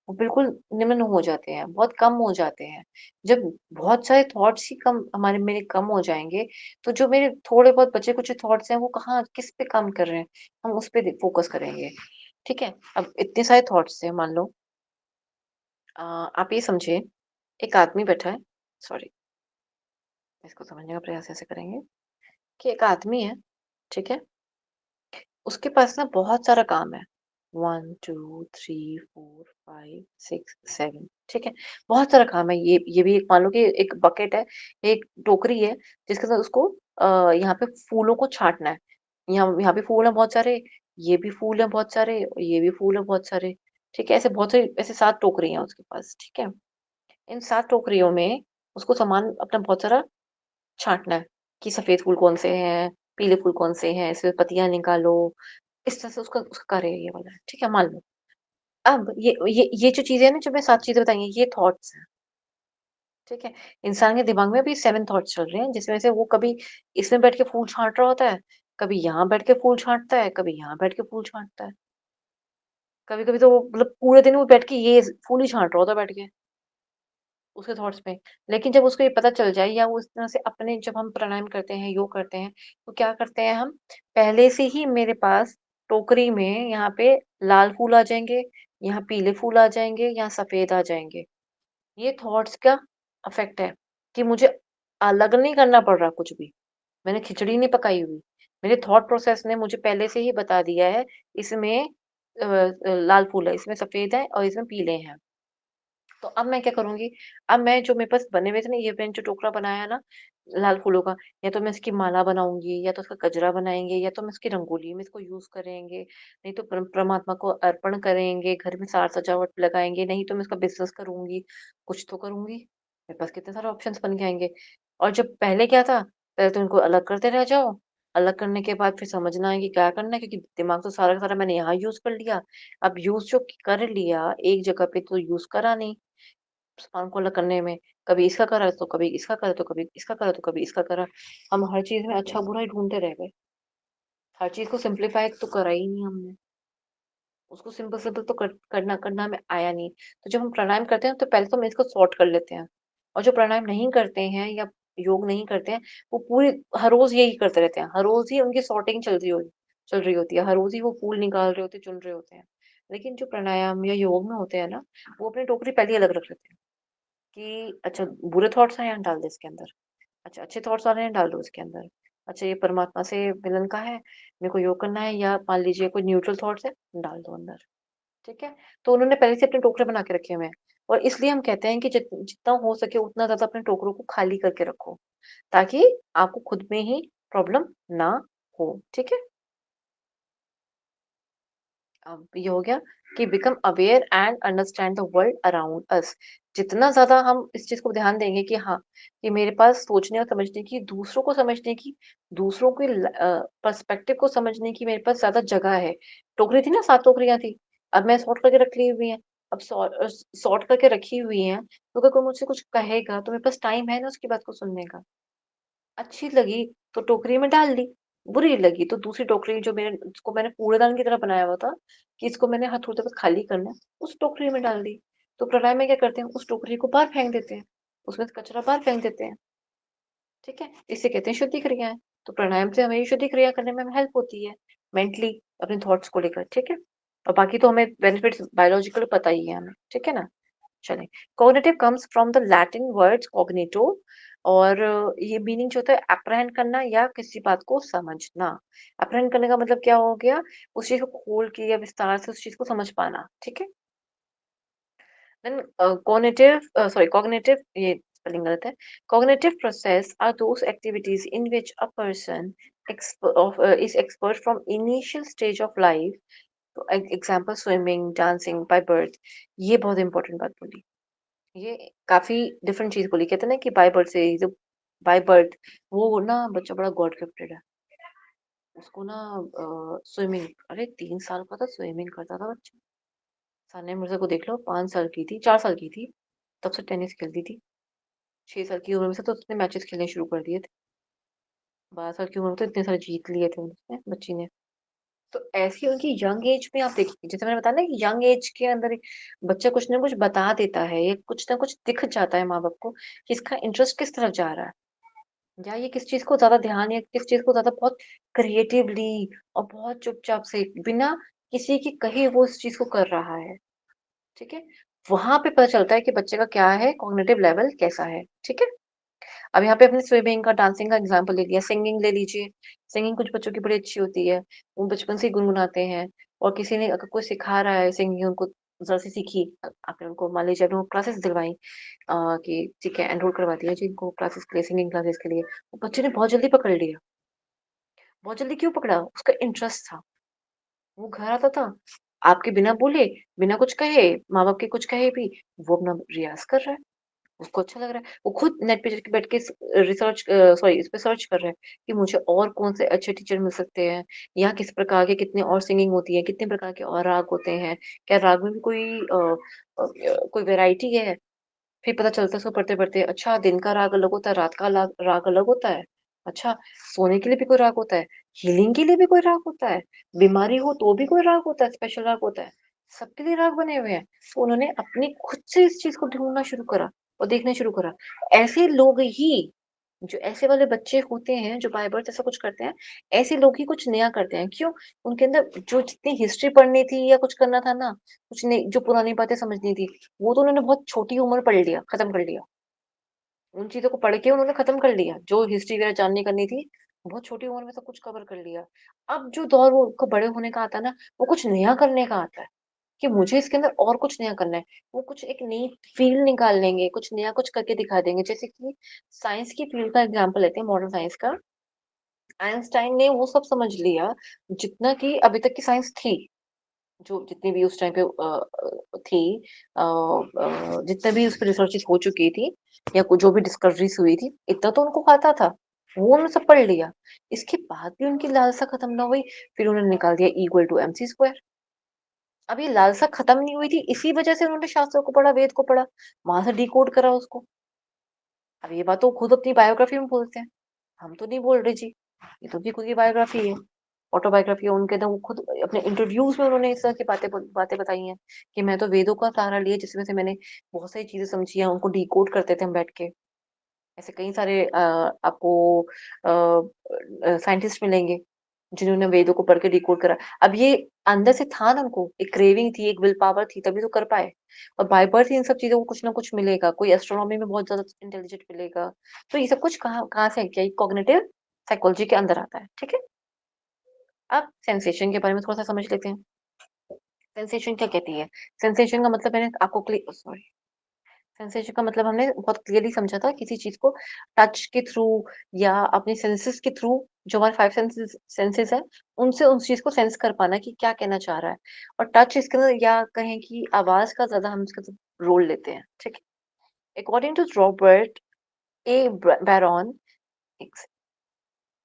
वो बिल्कुल निम्न हो जाते हैं, बहुत कम हो जाते हैं। जब बहुत सारे थॉट्स ही कम हमारे मेरे कम हो जाएँगे, तो जो मेरे थोड़े बहुत बचे कुछ थॉट्स हैं, वो कहाँ किस पे काम कर रहे हैं, हम उस पे फ़ोकस करेंगे। ठीक है? अब इतने सारे थॉट्स हैं मान लो आप ये समझिए, एक आदमी बैठा है सॉरी, इसको समझने का प्रयास ऐसे करेंगे कि एक आदमी है, ठीक है? उसके पास ना बहुत सारा काम है। 1, 2, 3, 4, 5, 6, 7 ठीक है? बहुत सारा काम है। ये भी एक मान लो कि एक बकेट है, एक टोकरी है जिसके साथ उसको यहाँ पे फूलों को छाँटना है। यहाँ यहाँ पे फूल हैं बहुत सारे, ये भी फूल हैं बहुत सारे और ये भी फूल हैं बहुत सारे। ठीक है? ऐसे बहुत सारी ऐसे 7 टोकरी हैं उसके पास, ठीक है? इन 7 टोकरियों में उसको सामान अपना बहुत सारा छाँटना है कि सफ़ेद फूल कौन से हैं, पीले फूल कौन से हैं, इसमें पत्तियाँ निकालो, इस तरह से उसका उसका कार्य ये वाला है, ठीक है? मान लो। अब ये जो चीज़ें हैं ना, जो मैं 7 चीज़ें बताई हैं, ये थॉट्स हैं, ठीक है? इंसान के दिमाग में भी 7 थॉट्स चल रहे हैं, जिसमें से वो कभी इसमें बैठ के फूल छाँट रहा होता है, कभी यहाँ बैठ के फूल छाँटता है, कभी यहाँ बैठ के फूल छाँटता है। कभी-कभी तो वो मतलब पूरे दिन वो बैठ के ये फूल ही छाँट रहा होता है बैठ के। उसके थॉट्स में। लेकिन जब उसको ये पता चल जाए या वो इस तरह से अपने जब हम प्राणायाम करते हैं, योग करते हैं, तो क्या करते हैं हम, पहले से ही मेरे पास टोकरी में यहाँ पे लाल फूल आ जाएँगे, यहाँ पीले फूल आ जाएँगे, यहाँ सफ़ेद आ जाएँगे। ये थॉट्स का इफ़ेक्ट है कि मुझे अलग नहीं करना पड़ रहा कुछ भी। मैंने खिचड़ी नहीं पकाई हुई। मेरे थॉट प्रोसेस ने मुझे पहले से ही बता दिया है, इसमें लाल फूल है, इसमें सफ़ेद है और इसमें पीले हैं। तो अब मैं क्या करूँगी, अब मैं जो मेरे पास बने हुए थे ना, ये मैंने जो टोकरा बनाया ना लाल फूलों का, या तो मैं इसकी माला बनाऊँगी, या तो उसका गजरा बनाएँगे, या तो मैं इसकी रंगोली में इसको यूज़ करेंगे, नहीं तो परमात्मा को अर्पण करेंगे, घर में साज-सजावट लगाएँगे, नहीं तो मैं इसका बिज़नेस करूँगी, कुछ तो करूँगी। मेरे पास कितने सारे ऑप्शंस बन के आएँगे। और जब पहले क्या था, पहले तो इनको अलग करते रह जाओ, अलग करने के बाद फिर समझना है कि क्या करना है, क्योंकि दिमाग तो सारा का सारा मैंने यहाँ यूज़ कर लिया। अब यूज़ जो कर लिया, एक जगह पे तो यूज़ करा नहीं। साउंड को अलग करने में, कभी इसका करा तो कभी इसका करा तो कभी इसका करा तो कभी इसका करा। हम हर चीज़ में अच्छा-बुरा ही ढूँढते रह गए। हर चीज़ को सिम्प्लीफाई तो करा ही नहीं हमने। उसको सिंपल-सिंपल तो करना करना हमें आया नहीं। तो जब हम प्राणायाम करते हैं तो पहले तो हम इसको सॉर्ट कर लेते हैं। और जो प्राणायाम नहीं करते हैं या योग नहीं करते हैं, वो पूरी हर रोज़ यही करते रहते हैं। हर रोज़ ही उनकी सॉर्टिंग चल रही होती है। हर रोज़ ही वो फूल निकाल रहे होते हैं, चुन रहे होते हैं। लेकिन जो प्राणायाम या योग में होते हैं ना, वो अपनी टोकरी पहले ही अलग रख लेते हैं। कि अच्छा बुरे थॉट्स हैं यहाँ डाल दे इसके अंदर। अच्छा अच्छे थॉट्स आ रहे हैं डाल दो इसके अंदर। अच्छा ये परमात्मा से मिलन का है, मेरे को योग करना है, या मान लीजिए कोई न्यूट्रल थॉट्स है, डाल दो अंदर। ठीक है? तो उन्होंने पहले से अपने टोकरे बना के रखे हुए हैं। और इसलिए हम कहते हैं कि जितना हो सके उतना ज़्यादा अपने टोकरों को खाली करके रखो, ताकि आपको खुद में ही प्रॉब्लम ना हो। ठीक है? अब ये हो गया कि become aware and understand the world around अस। जितना ज़्यादा हम इस चीज़ को ध्यान देंगे कि हाँ, कि मेरे पास सोचने और समझने की, दूसरों को समझने की, दूसरों के पर्सपेक्टिव को समझने की मेरे पास ज़्यादा जगह है। टोकरी थी ना, 7 टोकरियाँ थी, अब मैं सॉर्ट करके रख ली हुई हैं। अब सॉर्ट करके रखी हुई हैं, तो अगर कोई मुझसे कुछ कहेगा तो मेरे पास टाइम है ना उसकी बात को सुनने का। अच्छी लगी तो टोकरी में डाल ली, बुरी लगी तो दूसरी टोकरी जो मैंने जिसको मैंने कूड़ेदान की तरह बनाया हुआ था कि इसको मैंने हाथ थोड़ी देर बाद खाली करना है, उस टोकरी में डाल दी। तो प्राणायाम में क्या करते हैं, उस टोकरी को बाहर फेंक देते हैं, उसमें से कचरा बाहर फेंक देते हैं, ठीक है? इसे कहते हैं शुद्धि क्रियाएं। तो प्राणायाम से हमें ये शुद्धि क्रिया करने में हेल्प होती है, मेंटली अपने थॉट्स को लेकर, ठीक है? और बाकी तो हमें बेनिफिट्स बायोलॉजिकल पता ही है हमें, ठीक है ना? चलें, cognitive comes from the Latin words Cognito, और ये मीनिंग जो होता है अप्रहेंड करना या किसी बात को समझना। अप्रहेंड करने का मतलब क्या हो गया, उस चीज को खोल के या विस्तार से उस चीज को समझ पाना, ठीक है? देन कॉग्निटिव, ये स्पेलिंग गलत है। Cognitive process are those activities in which a person is expert from initial stage of life. तो example swimming, dancing, by birth. ये बहुत इंपॉर्टेंट बात बोली, ये काफी डिफरेंट चीज बोली। कहते हैं ना कि बाय बर्थ से जो बाय बर्थ, वो ना बच्चा बड़ा गॉड गिफ्टेड है। उसको ना स्विमिंग, अरे 3 साल का था स्विमिंग करता था बच्चा। सानिया मिर्जा को देख लो, 5 साल की थी, 4 साल की थी, तब से टेनिस खेलती थी। 6 साल की उम्र में से तो उसने मैचेस खेलने शुरू कर दिए थे। 12 साल की उम्र में तो इतने सारे जीत लिए थे उसने, बच्ची ने। तो ऐसी उनकी यंग एज में आप देखिए, जैसे मैंने बताया ना कि यंग एज के अंदर एक बच्चा कुछ ना कुछ बता देता है, या कुछ ना कुछ दिख जाता है माँ बाप को कि इसका इंटरेस्ट किस तरफ जा रहा है, या ये किस चीज को ज्यादा ध्यान, या किस चीज को ज्यादा बहुत क्रिएटिवली और बहुत चुपचाप से बिना किसी की कहे वो इस चीज को कर रहा है, ठीक है? वहां पे पता चलता है कि बच्चे का क्या है, कॉग्निटिव लेवल कैसा है, ठीक है? अब यहाँ पे अपने स्विमिंग का, डांसिंग का एग्जाम्पल ले लिया, सिंगिंग ले लीजिए। सिंगिंग कुछ बच्चों की बड़ी अच्छी होती है, वो बचपन से ही गुनगुनाते हैं। और किसी ने अगर कोई सिखा रहा है सिंगिंग, उनको जरा सी सीखी, आपने उनको मान लीजिए आपने उनको क्लासेस दिलवाई, कि ठीक है एनरोल करवा दिया जी इनको क्लासेस के लिए, सिंगिंग क्लासेस के लिए, वो बच्चे ने बहुत जल्दी पकड़ लिया। बहुत जल्दी क्यों पकड़ा, उसका इंटरेस्ट था। वो घर आता था, आपके बिना बोले, बिना कुछ कहे, माँ बाप के कुछ कहे भी, वो अपना रियाज कर रहा है। उसको अच्छा लग रहा है, वो खुद नेट पे जाके बैठ के रिसर्च, सॉरी, इस पे सर्च कर रहा है कि मुझे और कौन से अच्छे टीचर मिल सकते हैं, या किस प्रकार के कितने और सिंगिंग होती है, कितने प्रकार के और राग होते हैं, क्या राग में भी कोई वैरायटी है। फिर पता चलता है उसको पढ़ते पढ़ते, अच्छा दिन का राग अलग होता है, रात का राग अलग होता है। अच्छा, सोने के लिए भी कोई राग होता है, हीलिंग के लिए भी कोई राग होता है, बीमारी हो तो भी कोई राग होता है, स्पेशल राग होता है। सबके लिए राग बने हुए हैं। तो उन्होंने अपनी खुद से इस चीज को ढूंढना शुरू करा और देखना शुरू करा। ऐसे लोग ही, जो ऐसे वाले बच्चे होते हैं जो बाय बर्थ ऐसा कुछ करते हैं, ऐसे लोग ही कुछ नया करते हैं। क्यों? उनके अंदर जो जितनी हिस्ट्री पढ़नी थी या कुछ करना था ना, कुछ नहीं, जो पुरानी बातें समझनी थी, वो तो उन्होंने बहुत छोटी उम्र पढ़ लिया, खत्म कर लिया। उन चीजों को पढ़ के उन्होंने खत्म कर लिया, जो हिस्ट्री वगैरह जाननी करनी थी, बहुत छोटी उम्र में सब कुछ कवर कर लिया। अब जो दौर वो उनको बड़े होने का आता है ना, वो कुछ नया करने का आता है, कि मुझे इसके अंदर और कुछ नया करना है। वो कुछ एक नई फील्ड निकाल लेंगे, कुछ नया कुछ करके दिखा देंगे। जैसे कि साइंस की फील्ड का एग्जांपल लेते हैं, मॉडर्न साइंस का। आइंस्टाइन ने वो सब समझ लिया जितना कि अभी तक की साइंस थी, जो जितनी भी उस टाइम पे थी, जितने भी उस पर रिसर्चेस हो चुकी थी, या जो भी डिस्कवरीज हुई थी, इतना तो उनको आता था, वो उन्होंने सब पढ़ लिया। इसके बाद भी उनकी लालसा खत्म ना हुई, फिर उन्होंने निकाल दिया इक्वल टू एमसी स्क्वायर। अब ये लालसा खत्म नहीं हुई थी, इसी वजह से उन्होंने शास्त्रों को पढ़ा, वेद को पढ़ा, वहां से डिकोड करा उसको। अब ये बात तो खुद अपनी बायोग्राफी में बोलते हैं, हम तो नहीं बोल रहे जी, ये तो उनकी खुद की बायोग्राफी है, ऑटोबायोग्राफी है उनके। तो वो खुद अपने इंटरव्यूज में उन्होंने इस तरह की बातें बताई हैं कि मैं तो वेदों का सहारा लिया, जिसमें से मैंने बहुत सारी चीजें समझी हैं, उनको डिकोड करते थे हम बैठ के। ऐसे कई सारे आपको साइंटिस्ट मिलेंगे जिन्होंने वेदों को पढ़ के डिकोड करा। अब ये अंदर से था ना, उनको एक क्रेविंग थी, एक विल पावर थी, तभी तो कर पाए। और बाय बर्थ ही इन सब चीजों को कुछ ना कुछ मिलेगा, कोई एस्ट्रोनॉमी में बहुत ज्यादा इंटेलिजेंट मिलेगा। तो ये सब कुछ कहाँ कहाँ से क्या, कॉग्निटिव साइकोलॉजी के अंदर आता है, ठीक है? अब सेंसेशन के बारे में थोड़ा सा समझ लेते हैं। सेंसेशन क्या कहती है? सेंसेशन का मतलब मैंने आपको सॉरी, सेंसेशन का मतलब हमने बहुत क्लियरली समझा था, किसी चीज को टच के थ्रू या अपने सेंसेस के थ्रू, जो हमारे 5 सेंसेस सेंसेस है, उनसे उस चीज को सेंस कर पाना कि क्या कहना चाह रहा है। और टच इसके अंदर, या कहें कि आवाज का ज्यादा हम इसका रोल लेते हैं, ठीक है? According to Robert A Baron,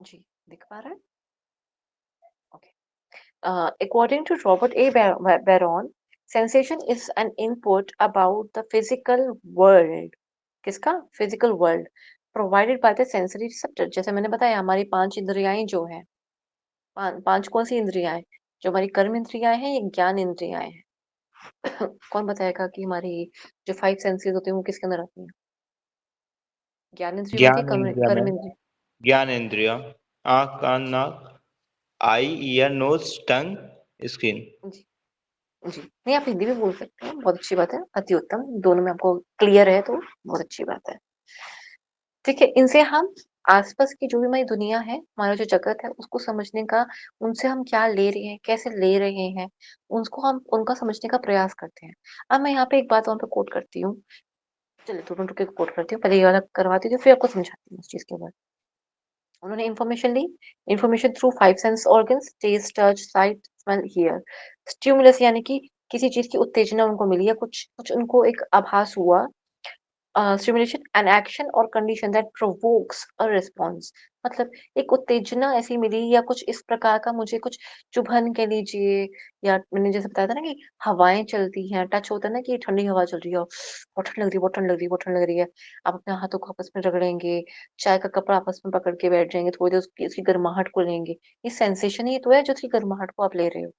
जी दिख पा रहा है? Okay. According to Robert A. Baron, sensation is an input about the physical world. किसका? Physical world provided by the sensory receptor. जैसे मैंने बताया हमारी 5 इंद्रियाएं जो है, पांच कौन सी इंद्रियां हैं? जो हमारी कर्म इंद्रियां हैं, ये ज्ञान इंद्रियां हैं। कौन बताएगा कि हमारी जो 5 सेंसेस होते हैं वो किसके अंदर आती हैं? ज्ञान इंद्रिय में आती है, ज्ञान इंद्रिय कर्म में इंद्रिय? ज्ञान इंद्रिय, आंख, कान, नाक, आई, ईयर, नोज, टंग, स्किन। जी जी, नहीं आप हिंदी में बोल सकते हैं, बहुत अच्छी बात है, अति उत्तम। दोनों में आपको क्लियर है तो बहुत अच्छी बात है। ठीक है, इनसे हम आसपास की जो भी हमारी दुनिया है, हमारा जो जगत है, उसको समझने का, उनसे हम क्या ले रहे हैं, कैसे ले रहे हैं, उसको हम उनका समझने का प्रयास करते हैं। अब मैं यहाँ पे एक बात वहां पे कोट करती हूँ। चलिए 2 मिनट रुक के कोट करती हूँ, पहले ये वाला करवाती हूँ, फिर आपको समझाती हूँ उस चीज के बाद। उन्होंने इन्फॉर्मेशन ली, information through 5 sense organs, taste, touch, sight, smell, hear. Stimulus यानी कि किसी चीज की उत्तेजना उनको मिली या कुछ कुछ उनको एक आभास हुआ। स्टिमुलेशन एन एक्शन और condition that provokes a response. मतलब एक उत्तेजना ऐसी मिली या कुछ इस प्रकार का मुझे कुछ चुभन कह लीजिए, या मैंने जैसे बताया था ना कि हवाएं चलती हैं, टच होता है ना कि ठंडी हवा चल रही है, बहुत ठंड लग रही है, बहुत ठंड लग रही है, बहुत ठंड लग रही है। आप अपने हाथों को आपस में रगड़ेंगे, चाय का कपड़ा आपस में पकड़ के बैठ जाएंगे, थोड़ी देर उसकी गर्माहट को लेंगे। ये सेंसेशन ही तो है जो उसकी गर्माहट को आप ले रहे हो,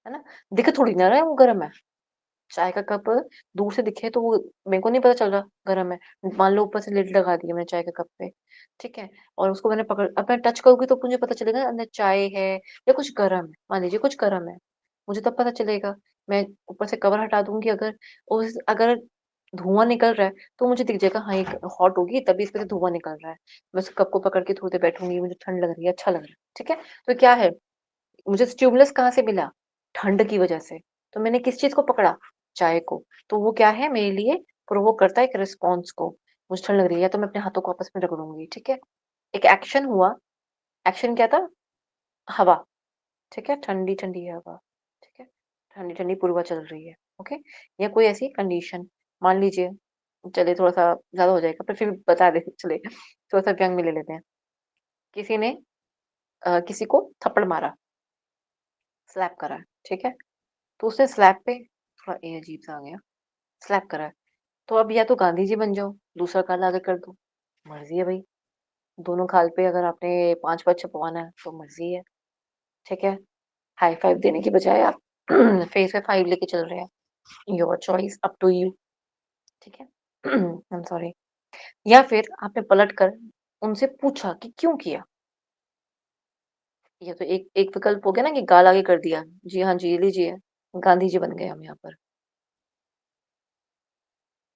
है ना? दिख थोड़ी ना रहा है वो गर्म है। चाय का कप दूर से दिखे तो वो मेरे को नहीं पता चल रहा गर्म है। मान लो ऊपर से लिड लगा दी है मैंने चाय के कप पे, ठीक है, और उसको मैंने पकड़, अब मैं टच करूंगी तो मुझे पता चलेगा अंदर चाय है या कुछ गर्म है। मान लीजिए कुछ गर्म है, मुझे तब पता चलेगा। मैं ऊपर से कवर हटा दूंगी, अगर अगर धुआं निकल रहा है तो मुझे दिख जाएगा, हाँ एक हॉट होगी तभी इसमें से धुआं निकल रहा है। मैं उस कप को पकड़ के थोड़ी देर बैठूंगी, मुझे ठंड लग रही है, अच्छा लग रहा है, ठीक है। तो क्या है, मुझे स्टिमुलस कहाँ से मिला? ठंड की वजह से। तो मैंने किस चीज को पकड़ा? चाय को। तो वो क्या है मेरे लिए? प्रोवोक करता है एक रिस्पॉन्स को। मुझे ठंड लग रही है तो मैं अपने हाथों को आपस में रगड़ूंगी, ठीक है। एक एक्शन हुआ। एक्शन क्या था? हवा, ठीक है, ठंडी ठंडी हवा, ठीक है, ठंडी ठंडी पूर्वा चल रही है, ओके। या कोई ऐसी कंडीशन, मान लीजिए, चलिए थोड़ा सा ज्यादा हो जाएगा पर फिर भी बता दे, चले थोड़ा सा व्यंग में ले लेते हैं। किसी ने किसी को थप्पड़ मारा, स्लैप करा है, ठीक है। तो उसने स्लैप पे, थोड़ा ए अजीब सा आ गया, स्लैप करा है। तो अब या तो गांधी जी बन जाओ, दूसरा काल आगे कर दो, मर्जी है भाई। दोनों खाल पे अगर आपने 5 पद छपवाना है तो मर्जी है, ठीक है। हाई फाइव देने की बजाय आप फेस पे 5 लेके चल रहे हैं, your choice, up to you, ठीक है। I am sorry. या फिर आपने पलट कर उनसे पूछा कि क्यों किया। ये तो एक एक विकल्प हो गया ना कि गाल आगे कर दिया, जी हाँ जी लीजिए, गांधी जी बन गए हम यहाँ पर।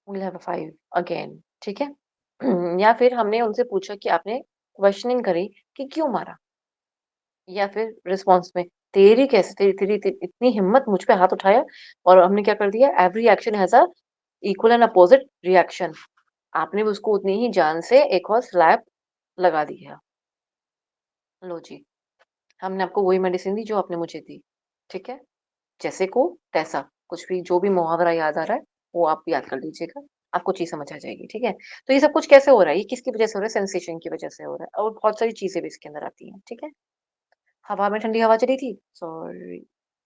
we'll have a 5 अगेन, ठीक है। या फिर हमने उनसे पूछा कि आपने क्वेश्चनिंग करी कि क्यों मारा। या फिर रिस्पॉन्स में, तेरी कैसे, तेरी इतनी हिम्मत, मुझ पे हाथ उठाया। और हमने क्या कर दिया, every action has a equal and opposite reaction. आपने भी उसको उतनी ही जान से एक और स्लैप लगा दिया। लो जी, हमने आपको वही मेडिसिन दी जो आपने मुझे दी, ठीक है। जैसे को तैसा, कुछ भी जो भी मुहावरा याद आ रहा है वो आप याद कर लीजिएगा, आपको चीज समझ आ जाएगी, ठीक है। तो ये सब कुछ कैसे हो रहा है, ये किसकी वजह से हो रहा है? सेंसेशन की वजह से हो रहा है, और बहुत सारी चीजें भी इसके अंदर आती हैं, ठीक है। हवा में ठंडी हवा चली थी, सॉरी,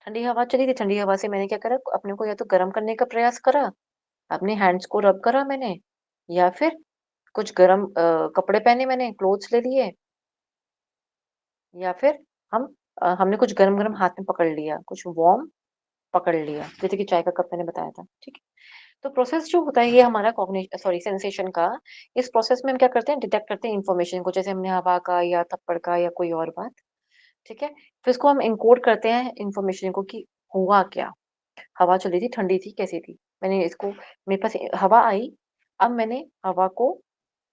ठंडी हवा चली थी, ठंडी हवा से मैंने क्या करा, अपने को या तो गर्म करने का प्रयास करा, अपने हैंड्स को रब करा मैंने, या फिर कुछ गर्म कपड़े पहने, मैंने क्लोथ्स ले लिए, या फिर हमने कुछ गरम गरम हाथ में पकड़ लिया, कुछ वार्म पकड़ लिया, जैसे कि चाय का कप मैंने बताया था, ठीक है। तो प्रोसेस जो होता है ये हमारा कॉग्निशन, सॉरी सेंसेशन का, इस प्रोसेस में हम क्या करते हैं, डिटेक्ट करते हैं इन्फॉर्मेशन को, जैसे हमने हवा का या थप्पड़ का या कोई और बात, ठीक है। फिर इसको हम इनकोड करते हैं इन्फॉर्मेशन को कि हुआ क्या। हवा चली थी, ठंडी थी, कैसी थी, मैंने इसको, मेरे पास हवा आई, अब मैंने हवा को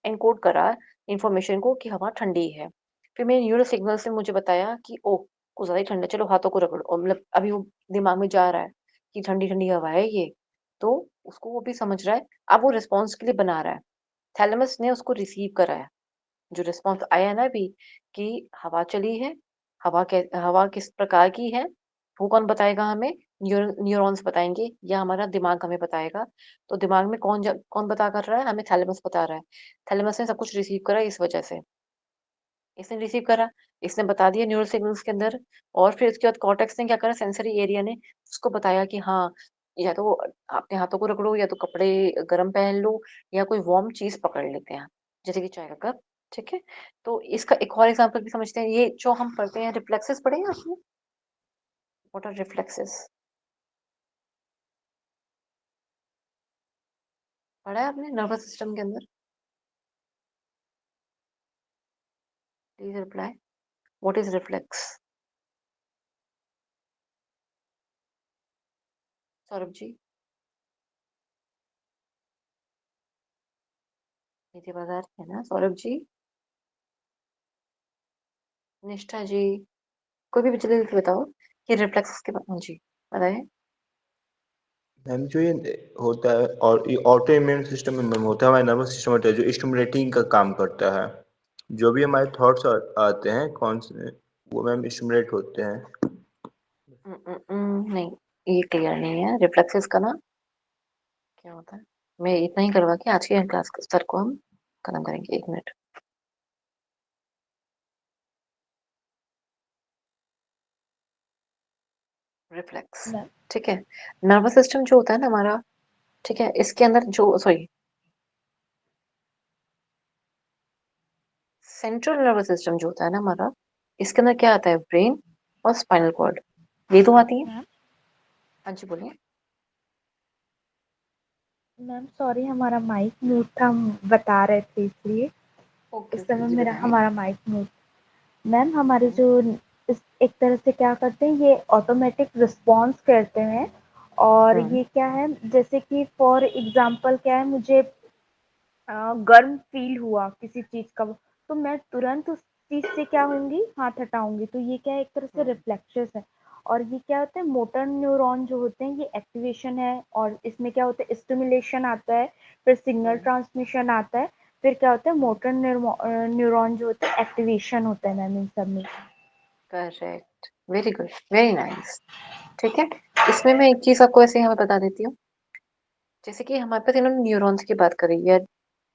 एनकोड करा इन्फॉर्मेशन को कि हवा ठंडी है। फिर मेरे न्यूरल सिग्नल से मुझे बताया कि ओह कुछ ज्यादा ही ठंडा है, चलो हाथों को रगड़ो, और मतलब अभी वो दिमाग में जा रहा है कि ठंडी ठंडी हवा है ये, तो उसको वो भी समझ रहा है। अब वो रिस्पॉन्स के लिए बना रहा है, थैलेमस ने उसको रिसीव करा है, जो रिस्पॉन्स आया है ना अभी कि हवा चली है, हवा किस प्रकार की है, वो कौन बताएगा हमें? न्यूरॉन्स बताएंगे या हमारा दिमाग हमें बताएगा। तो दिमाग में कौन बता कर रहा है हमें? थैलेमस बता रहा है। थैलेमस ने सब कुछ रिसीव करा इस वजह से। इसने रिसीव करा, इसने बता दिया न्यूरल सिग्नल्स के अंदर, और फिर उसके बाद कॉर्टेक्स ने क्या करा, सेंसरी एरिया ने उसको बताया कि हाँ, या तो अपने हाथों को रगड़ो, या तो कपड़े गर्म पहन लो, या कोई वार्म चीज पकड़ लेते हैं, जैसे कि चाय का कप। ठीक है, तो इसका एक और एग्जांपल भी समझते हैं। ये जो हम पढ़ते हैं, रिफ्लेक्सेस पढ़े हैं आपने? What are reflexes? पढ़ा है आपने नर्वस सिस्टम के अंदर? Please reply, what is reflex? Saurabh ji, Nidhi बाजार है ना सौरभ जी? निष्ठा जी, कोई भी जल्दी जल्दी बताओ कि रिफ्लेक्सेस के हाँ जी, बताएं। मैम जो ये होता है, और ये ऑटो इम्यून सिस्टम में मैम होता है, हमारे नर्वस सिस्टम होता है जो स्टिमुलेटिंग का काम करता है। जो भी हमारे थॉट्स आते हैं कौन से, वो मैम स्टिमुलेट होते हैं। नहीं, ये क्लियर नहीं है रिफ्लेक्सेस का ना क्या होता है। मैं इतना ही करवा के आज के क्लास स्तर को हम खत्म करेंगे। 1 मिनट। रिफ्लेक्स, मैम ठीक है। नर्वस सिस्टम जो होता है ना हमारा, ठीक है, इसके अंदर जो सॉरी सेंट्रल नर्वस सिस्टम जो होता है ना हमारा, इसके अंदर क्या आता है, ब्रेन और स्पाइनल कॉर्ड, ये दो आती है। मैम हाँ जी बोलिए। मैम सॉरी, हमारा माइक म्यूट था, हम बता रहे थे इसलिए। ओके इस ओके समय जी मेरा बताएं। हमारा माइक म्यूट। मैम हमारे हम्म, जो एक तरह से क्या करते हैं, ये ऑटोमेटिक रिस्पॉन्स करते हैं। और हम्म, ये क्या है, जैसे कि फॉर एग्जांपल क्या है, मुझे गर्म फील हुआ किसी चीज का, तो मैं तुरंत उस चीज से क्या होंगी, हाथ हटाऊंगी। तो ये क्या है, एक तरह से हम्म, रिफ्लेक्सेस है। और ये क्या होता है, मोटर न्यूरॉन जो होते हैं ये एक्टिवेशन है, और इसमें क्या होता है, स्टिमुलेशन आता है, फिर सिग्नल हम्म, ट्रांसमिशन आता है, फिर क्या होता है, हम्म, मोटर न्यूरॉन जो होता है एक्टिवेशन होता है मैम इन सब में। Correct, very good, very nice. ठीक है, इसमें मैं एक चीज आपको ऐसे यहाँ पे बता देती हूँ। जैसे कि हमारे पास इन्होंने न्यूरॉन्स की बात करी या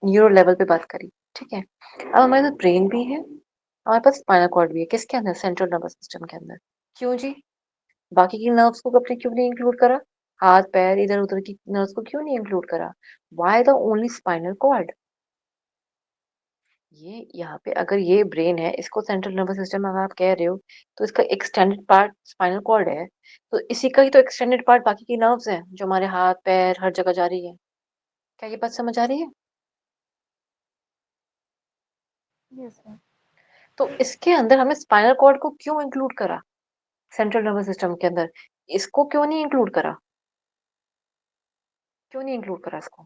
न्यूरो लेवल पे बात करी, ठीक है। अब हमारे पास ब्रेन भी है, हमारे पास स्पाइनल कॉर्ड भी है, किसके अंदर, सेंट्रल नर्वस सिस्टम के अंदर। क्यों जी, बाकी की नर्व्स को अपने क्यों नहीं इंक्लूड करा, हाथ पैर इधर उधर की नर्व्स को क्यों नहीं इंक्लूड करा, why the only spinal cord. ये यहाँ पे अगर ये ब्रेन है, इसको सेंट्रल नर्वस सिस्टम अगर आप कह रहे हो, तो इसका एक्सटेंडेड पार्ट स्पाइनल कॉर्ड है। तो इसी का ही तो एक्सटेंडेड पार्ट बाकी की नर्व्स हैं, जो हमारे हाथ पैर हर जगह जा रही है। क्या ये बात समझ आ रही है? Yes ma'am. तो इसके अंदर हमने स्पाइनल कॉर्ड को क्यों इंक्लूड करा, सेंट्रल नर्वस सिस्टम के अंदर इसको क्यों नहीं इंक्लूड करा, क्यों नहीं इंक्लूड करा इसको?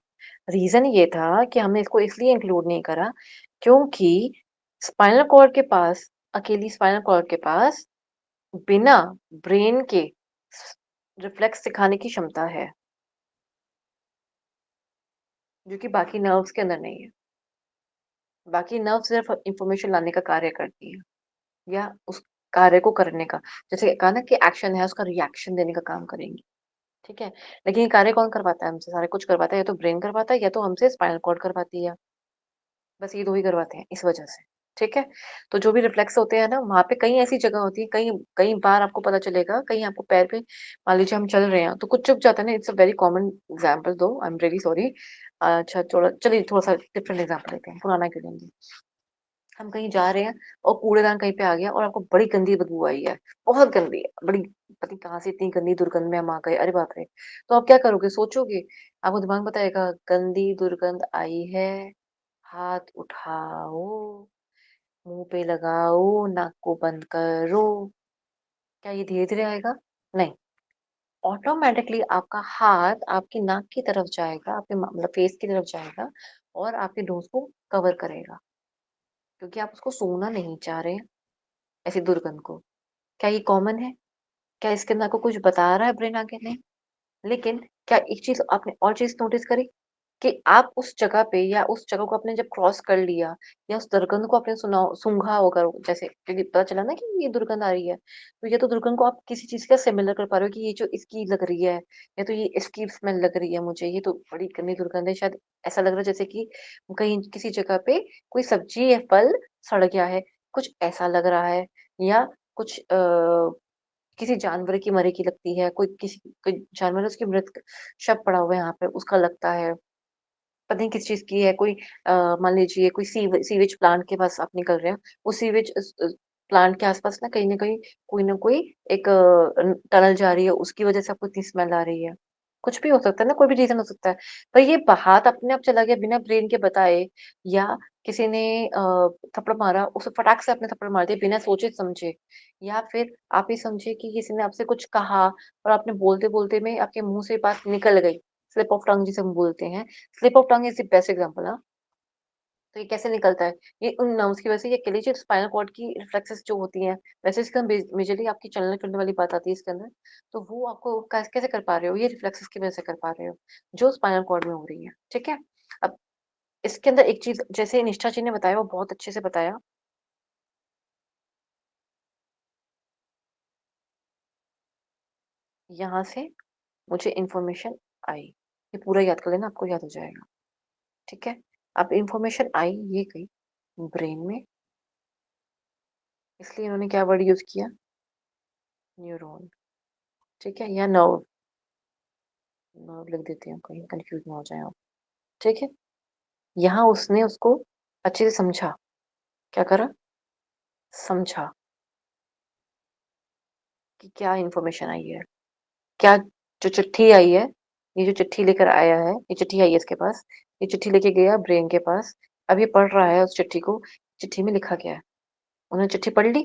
रीजन ये था कि हमने इसको इसलिए इंक्लूड नहीं करा क्योंकि स्पाइनल कॉर्ड के पास, अकेली स्पाइनल कॉर्ड के पास बिना ब्रेन के रिफ्लेक्स सिखाने की क्षमता है, जो कि बाकी नर्व्स के अंदर नहीं है। बाकी नर्व सिर्फ इंफॉर्मेशन लाने का कार्य करती है, या उस कार्य को करने का, जैसे कहा ना कि एक्शन है, उसका रिएक्शन देने का काम करेंगी। ठीक है, लेकिन ये कार्य कौन करवाता है हमसे, सारे कुछ करवाता है, या तो ब्रेन करवाता है या तो हमसे स्पाइनल कॉर्ड करवाती है। बस ये दो ही करवाते हैं इस वजह से। ठीक है, तो जो भी रिफ्लेक्स होते हैं ना, वहां पे कई ऐसी जगह होती है, कई कई बार आपको पता चलेगा, कहीं आपको पैर पे मान लीजिए हम चल रहे हैं तो कुछ चुप जाता है ना, it's a very common example, दो आई एम रियली सॉरी। अच्छा थोड़ा चलिए, थोड़ा सा डिफरेंट एग्जाम्पल लेते हैं, पुराना क्यों लेंगे। हम कहीं जा रहे हैं और कूड़ेदान कहीं पे आ गया और आपको बड़ी गंदी बदबू आई है, बहुत गंदी है, बड़ी पता नहीं कहाँ से इतनी गंदी दुर्गंध में हम आ गए, अरे बाप रे। तो आप क्या करोगे, सोचोगे, आपको दिमाग बताएगा गंदी दुर्गंध आई है, हाथ उठाओ, मुंह पे लगाओ, नाक को बंद करो। क्या ये धीरे धीरे आएगा? नहीं, ऑटोमेटिकली आपका हाथ आपकी नाक की तरफ जाएगा, आपके मतलब फेस की तरफ जाएगा, और आपके नोज को कवर करेगा, क्योंकि आप उसको सूंघना नहीं चाह रहे हैं, ऐसी दुर्गंध को। क्या ये कॉमन है? क्या इसके अंदर आपको कुछ बता रहा है ब्रेन आगे? नहीं। लेकिन क्या एक चीज आपने और चीज नोटिस करी, कि आप उस जगह पे या उस जगह को आपने जब क्रॉस कर लिया, या उस दुर्गंध को आपने सुना सूंघा होगा, जैसे क्योंकि पता चला ना कि ये दुर्गंध आ रही है, तो ये तो दुर्गंध को आप किसी चीज का सिमिलर कर पा रहे हो कि ये जो इसकी लग रही है, या तो ये इसकी स्मेल लग रही है मुझे, ये तो बड़ी गंदी दुर्गंध है, शायद ऐसा लग रहा है जैसे कि कहीं किसी जगह पे कोई सब्जी या फल सड़ गया है, कुछ ऐसा लग रहा है, या कुछ किसी जानवर की मरे की लगती है, कोई जानवर है उसकी मृत शव पड़ा हुआ है यहाँ पे उसका लगता है, पता नहीं किस चीज़ की है, कोई मान लीजिए कोई सीवेज प्लांट के पास आप निकल रहे हैं, उस सीवेज प्लांट के आस-पास ना कहीं न कहीं कोई न कोई एक टनल जा रही है, उसकी वज़ह से आपको इतनी स्मेल आ रही है। कुछ भी हो सकता है ना, कोई भी रीज़न हो सकता है। पर ये हाथ अपने आप चला गया बिना ब्रेन के बताए, या किसी ने थप्पड़ मारा, उसे फटाक से आपने थप्पड़ मार दिया बिना सोचे-समझे, या फिर आप ये समझिए कि किसी ने आपसे कुछ कहा और आपने बोलते-बोलते में आपके मुँह से बात निकल गई, स्लिप ऑफ टंग जिसे हम बोलते हैं। Slip of tongue is the best example हाँ। तो ये कैसे निकलता है? ये उन नर्व्स की वजह से, ये कह लीजिए स्पाइनल कॉर्ड की रिफ्लेक्सेस जो होती हैं, वैसे इसका मेजरली आपकी चलने-फिरने वाली बात आती है इसके अंदर। तो वो आपको कैसे कर पा रहे हो? ये रिफ्लेक्सेस की वजह से कर पा रहे हो, जो स्पाइनल कॉर्ड में हो रही है, ठीक है? अब इसके अंदर एक चीज़ जैसे निष्ठा जी ने बताया, वो बहुत अच्छे से बताया। यहाँ से मुझे इन्फॉर्मेशन आई, ये पूरा याद कर लेना, आपको याद हो जाएगा, ठीक है? अब इन्फॉर्मेशन आई, ये गई ब्रेन में, इसलिए इन्होंने क्या वर्ड यूज़ किया? न्यूरॉन, ठीक है? या नर्व, नर्व लिख देते हैं, कहीं कन्फ्यूज़ ना हो जाएँ आप, ठीक है? यहाँ उसने उसको अच्छे से समझा, क्या करा? समझा कि क्या इन्फॉर्मेशन आई है, क्या जो चिट्ठी आई है, ये जो चिट्ठी लेकर आया है, ये चिट्ठी आई है इसके पास, ये चिट्ठी लेके गया ब्रेन के पास, अब ये पढ़ रहा है उस चिट्ठी को, चिट्ठी में लिखा क्या है? उन्होंने चिट्ठी पढ़ ली,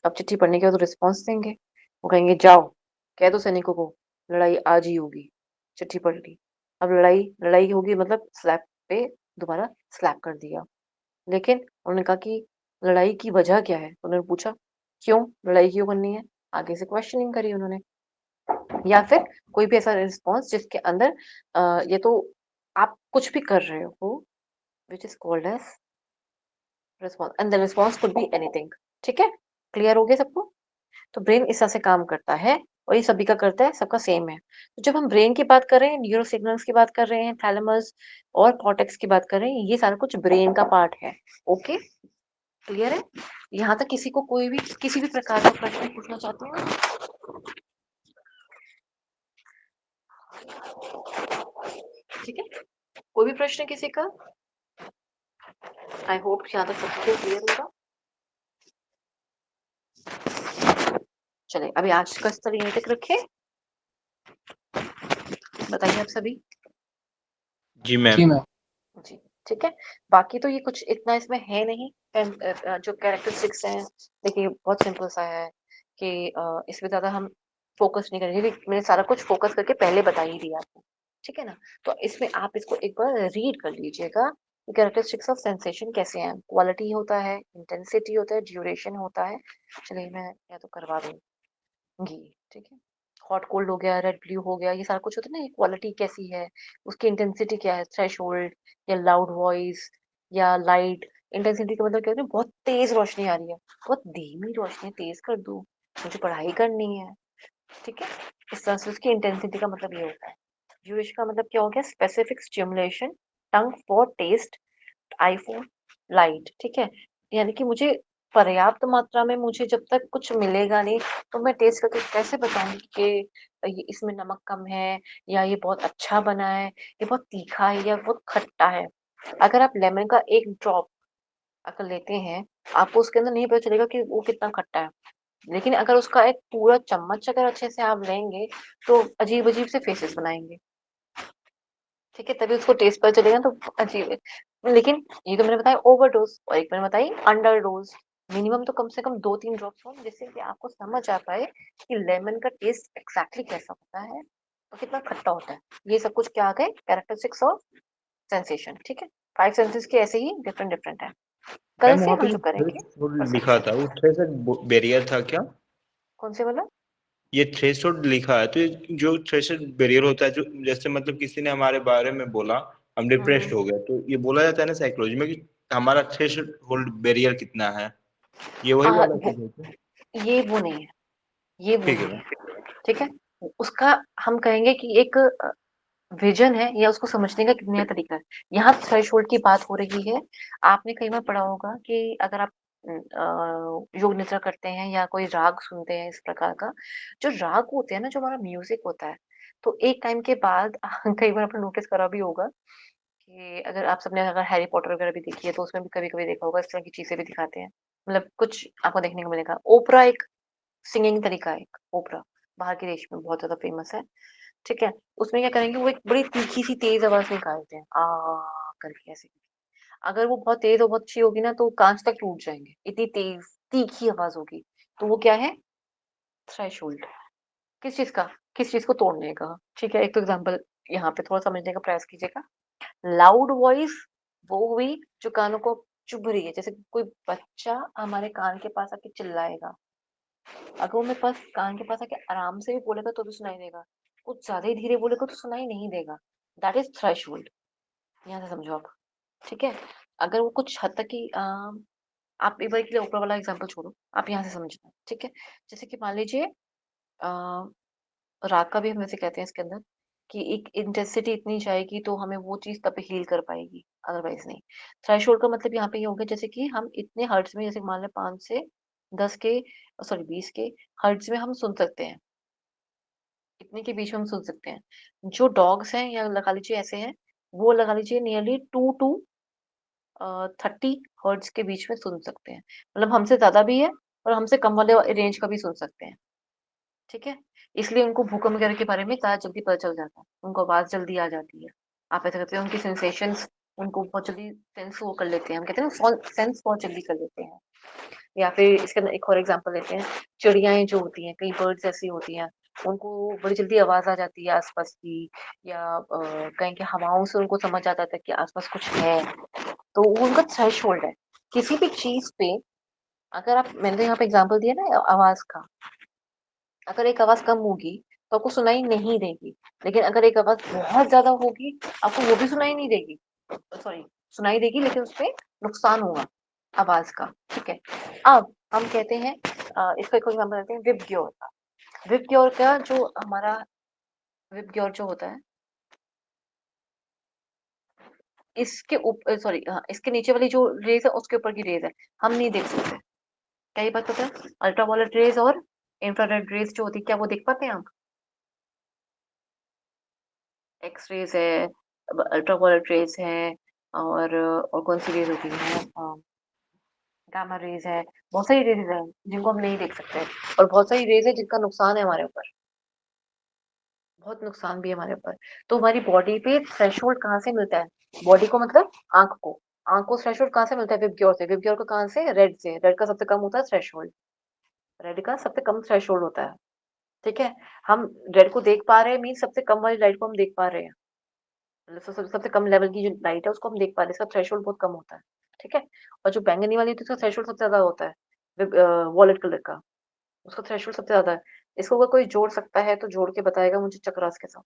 अब चिट्ठी पढ़ने के बाद वो रिस्पॉन्स देंगे, वो कहेंगे जाओ, कह दो सैनिकों को लड़ाई आज ही होगी, चिट्ठी पढ़ ली। अब लड़ाई लड़ाई होगी मतलब स्लैप पे दोबारा स्लैप कर दिया। लेकिन उन्होंने कहा कि लड़ाई की वजह क्या है? उन्होंने पूछा, क्यों? लड़ाई क्यों करनी है? आगे से क्वेश्चनिंग करी उन्होंने। या फिर कोई भी ऐसा रिस्पॉन्स जिसके अंदर ये तो आप कुछ भी कर रहे हो, which is called as response, and the response could be anything, ठीक है? क्लियर हो गया सबको? तो ब्रेन इस तरह से काम करता है, और ये सभी का करता है, सबका सेम है। तो जब हम ब्रेन की बात कर रहे हैं, न्यूरो सिग्नल्स की बात कर रहे हैं, थैलेमस और कॉर्टेक्स की बात कर रहे हैं, ये सारा कुछ ब्रेन का पार्ट है। ओके? क्लियर है? यहाँ तक किसी को कोई भी किसी भी प्रकार का प्रश्न पूछना चाहते हैं? ठीक है? कोई भी प्रश्न किसी का? आई होप यहाँ तक सबको क्लियर होगा। चलिए, अभी आज का स्तर यहीं तक रखें। बताइए आप सभी। जी मैम। जी, ठीक है। बाकी तो ये कुछ इतना इसमें है नहीं। जो कैरेक्टरिस्टिक्स हैं, देखिए बहुत सिंपल सा है कि इसमें ज़्यादा हम फ़ोकस नहीं करेंगे, क्योंकि मैंने सारा कुछ फ़ोकस करके पहले बता ही दिया आपको, ठीक है ना? तो इसमें आप इसको एक बार रीड कर लीजिएगा कि कैरेक्टरिस्टिक्स ऑफ सेंसेशन कैसे हैं। क्वालिटी होता है, इंटेंसिटी होता है, ड्यूरेशन होता है। चलिए मैं या तो करवा दूँगी, ठीक है? हॉट कोल्ड हो गया, रेड ब्लू हो गया, ये सारा कुछ होता है ना, ये क्वालिटी कैसी है, उसकी इंटेंसिटी क्या है, थ्रेशोल्ड या लाउड वॉइस या लाइट। इंटेंसिटी का मतलब क्या होता है? बहुत तेज रोशनी आ रही है, बहुत धीमी रोशनी, तेज कर दूं, मुझे पढ़ाई करनी है, ठीक है? इस तरह से उसकी इंटेंसिटी का मतलब ये होता है। ड्यूरेशन का मतलब क्या हो गया? Specific stimulation, tongue for taste, eye for light, ठीक है? यानी कि मुझे पर्याप्त मात्रा में मुझे जब तक कुछ मिलेगा नहीं, तो मैं टेस्ट करके कैसे बताऊंगी कि ये इसमें नमक कम है, या ये बहुत अच्छा बना है, ये बहुत तीखा है या बहुत खट्टा है। अगर आप लेमन का एक ड्रॉप अगर लेते हैं, आपको उसके अंदर नहीं पता चलेगा कि वो कितना खट्टा है। लेकिन अगर उसका एक पूरा चम्मच अगर अच्छे से आप लेंगे, तो अजीब अजीब से फेसेस बनाएंगे, ठीक है? तभी उसको टेस्ट पता चलेगा, तो अजीब है। लेकिन ये तो मैंने बताया ओवरडोज, और एक मैंने बताई अंडरडोज। मिनिमम तो कम से कम 2-3 ड्रॉप्स हो, जिससे कि आपको समझ आ पाए कि लेमन का टेस्ट एग्जैक्टली कैसा होता है और कितना खट्टा होता है। ये सब कुछ क्या आ गए? कैरेक्टरिस्टिक्स ऑफ सेंसेशन, ठीक है? 5 सेंसेस के ऐसे ही डिफरेंट डिफरेंट है। कल मैम से वहाँ पे हम जो जो करेंगे थ्रेशोल्ड लिखा था वो थ्रेशोल्ड बैरियर था क्या? कौन से वाला? ये थ्रेशोल्ड लिखा है तो ये जो थ्रेशोल्ड बैरियर होता है, जो जैसे मतलब किसी ने हमारे बारे में बोला, हम डिप्रेस्ड हो गए, तो ये बोला जाता है ना साइकोलॉजी में कि हमारा थ्रेशोल्ड बैरियर कितना है, ये वही वाला वो चीज है क्या? ये वो नहीं है, ये वो ठीक नहीं है। है, ठीक है? उसका हम कहेंगे कि एक विजन है, या उसको समझने का नया तरीका है। यहाँ थ्रेशोल्ड की बात हो रही है। आपने कई बार पढ़ा होगा कि अगर आप योग निद्रा करते हैं या कोई राग सुनते हैं इस प्रकार का, जो राग होते हैं ना, जो हमारा म्यूजिक होता है, तो एक टाइम के बाद कई बार आपने नोटिस करा भी होगा कि अगर हैरी पॉटर वगैरह भी देखी है तो उसमें भी कभी कभी देखा होगा, इस तरह की चीजें भी दिखाते हैं। मतलब कुछ आपको देखने को मिलेगा। ओपरा एक सिंगिंग तरीका है, एक ओपरा बाहर के देश में बहुत ज्यादा फेमस है। ठीक है, उसमें क्या करेंगे, वो एक बड़ी तीखी सी तेज आवाज निकालते हैं, आ करके ऐसे। अगर वो बहुत तेज और बहुत अच्छी होगी ना, तो कांच तक टूट जाएंगे, इतनी तेज तीखी आवाज होगी। तो वो क्या है? थ्रेशोल्ड। किस चीज का? किस चीज को तोड़ने का? ठीक है, एक तो एग्जांपल यहाँ पे थोड़ा समझने का प्रयास कीजिएगा। लाउड वॉइस वो हुई जो कानों को चुभ रही है, जैसे कोई बच्चा हमारे कान के पास आके चिल्लाएगा, अगर वो मेरे पास कान के पास आके आराम से भी बोलेगा तो भी सुनाई देगा, कुछ ज्यादा ही धीरे बोलेगा तो सुनाई नहीं देगा। That is threshold. यहाँ से समझो आप। ठीक है, अगर वो कुछ हद तक की आप एक बार के लिए ऊपर वाला एग्जांपल छोड़ो, आप यहाँ से समझना। ठीक है, जैसे कि मान लीजिए राग का भी हम वैसे कहते हैं इसके अंदर कि एक इंटेंसिटी इतनी जाएगी तो हमें वो चीज तब हील कर पाएगी, अदरवाइज नहीं। थ्रेशोल्ड का मतलब यहाँ पे ये हो गया, जैसे कि हम इतने हर्ट्ज में, जैसे मान लें 5 से 10 के, सॉरी 20 के हर्ट्ज में हम सुन सकते हैं, इतने के बीच में हम सुन सकते हैं। जो डॉग्स हैं या लगा लीजिए ऐसे हैं, वो लगा लीजिए नियरली 2 to 30 हर्ट्ज के बीच में सुन सकते हैं। मतलब हमसे ज्यादा भी है और हमसे कम वाले रेंज का भी सुन सकते हैं। ठीक है, इसलिए उनको भूकंप वगैरह के बारे में ज्यादा जल्दी पता चल जाता है, उनको आवाज जल्दी आ जाती है। आप ऐसा करते हैं, उनकी सेंसेशंस उनको बहुत जल्दी सेंस वो कर लेते हैं, हम कहते हैं ना सेंस बहुत जल्दी कर लेते हैं। या फिर इसके अंदर एक और एग्जांपल लेते हैं, चिड़ियाएं जो होती हैं, कई बर्ड्स ऐसी होती हैं, उनको बड़ी जल्दी आवाज आ जाती है आसपास की, या कहीं की हवाओं से उनको समझ आ जाता है कि आसपास कुछ है, तो वो उनका थ्रेशोल्ड है। किसी भी चीज पे अगर आप, मैंने तो यहाँ पे एग्जांपल दिया ना आवाज का, अगर एक आवाज कम होगी तो आपको सुनाई नहीं देगी, लेकिन अगर एक आवाज बहुत ज्यादा होगी आपको वो भी सुनाई नहीं देगी, सॉरी सुनाई देगी लेकिन उसपे नुकसान होगा आवाज का। ठीक है, अब हम कहते हैं इसका एक एग्जांपल देते हैं विबग्योर का। विबग्योर का जो हमारा विबग्योर जो होता है, इसके ऊपर, सॉरी हाँ, इसके नीचे वाली जो रेज है उसके ऊपर की रेज है, हम नहीं देख सकते। क्या ये बात पता है? अल्ट्रावायलेट रेज और इंफ्रारेड रेज जो होती है, क्या वो देख पाते हैं आप? एक्स रेज है, अल्ट्रावायलेट रेज है, और कौन सी रेज होती है, गामा रेज है। बहुत सारी रेज है जिनको हम नहीं देख सकते, और बहुत सारी रेज है जिनका नुकसान है हमारे ऊपर, बहुत नुकसान भी है हमारे ऊपर। तो हमारी बॉडी पे थ्रेशोल्ड कहाँ से मिलता है? बॉडी को मतलब आंख को थ्रेशोल्ड कहाँ से मिलता है? विबग्योर से। विबग्योर को कहाँ से? रेड से। रेड का सबसे कम होता है थ्रेशोल्ड, रेड का सबसे कम थ्रेशोल्ड होता है। ठीक है, हम रेड को देख पा रहे हैं, मीन सबसे कम वाली लाइट को हम देख पा रहे हैं, मतलब सबसे कम लेवल की जो लाइट है उसको हम देख पा रहे हैं, इसका थ्रेशोल्ड बहुत कम होता है। ठीक है, और जो बैंगनी वाली होती है उसका थ्रेशोल्ड सबसे ज्यादा होता है, वॉलेट कलर का, उसका थ्रेशोल्ड सबसे ज्यादा है। इसको अगर कोई जोड़ सकता है तो जोड़ के बताएगा मुझे चक्रास के साथ।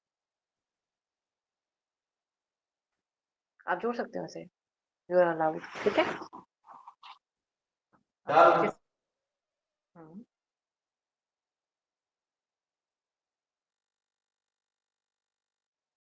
आप जोड़ सकते हो इसे, यू आर अलाउड। ठीक है,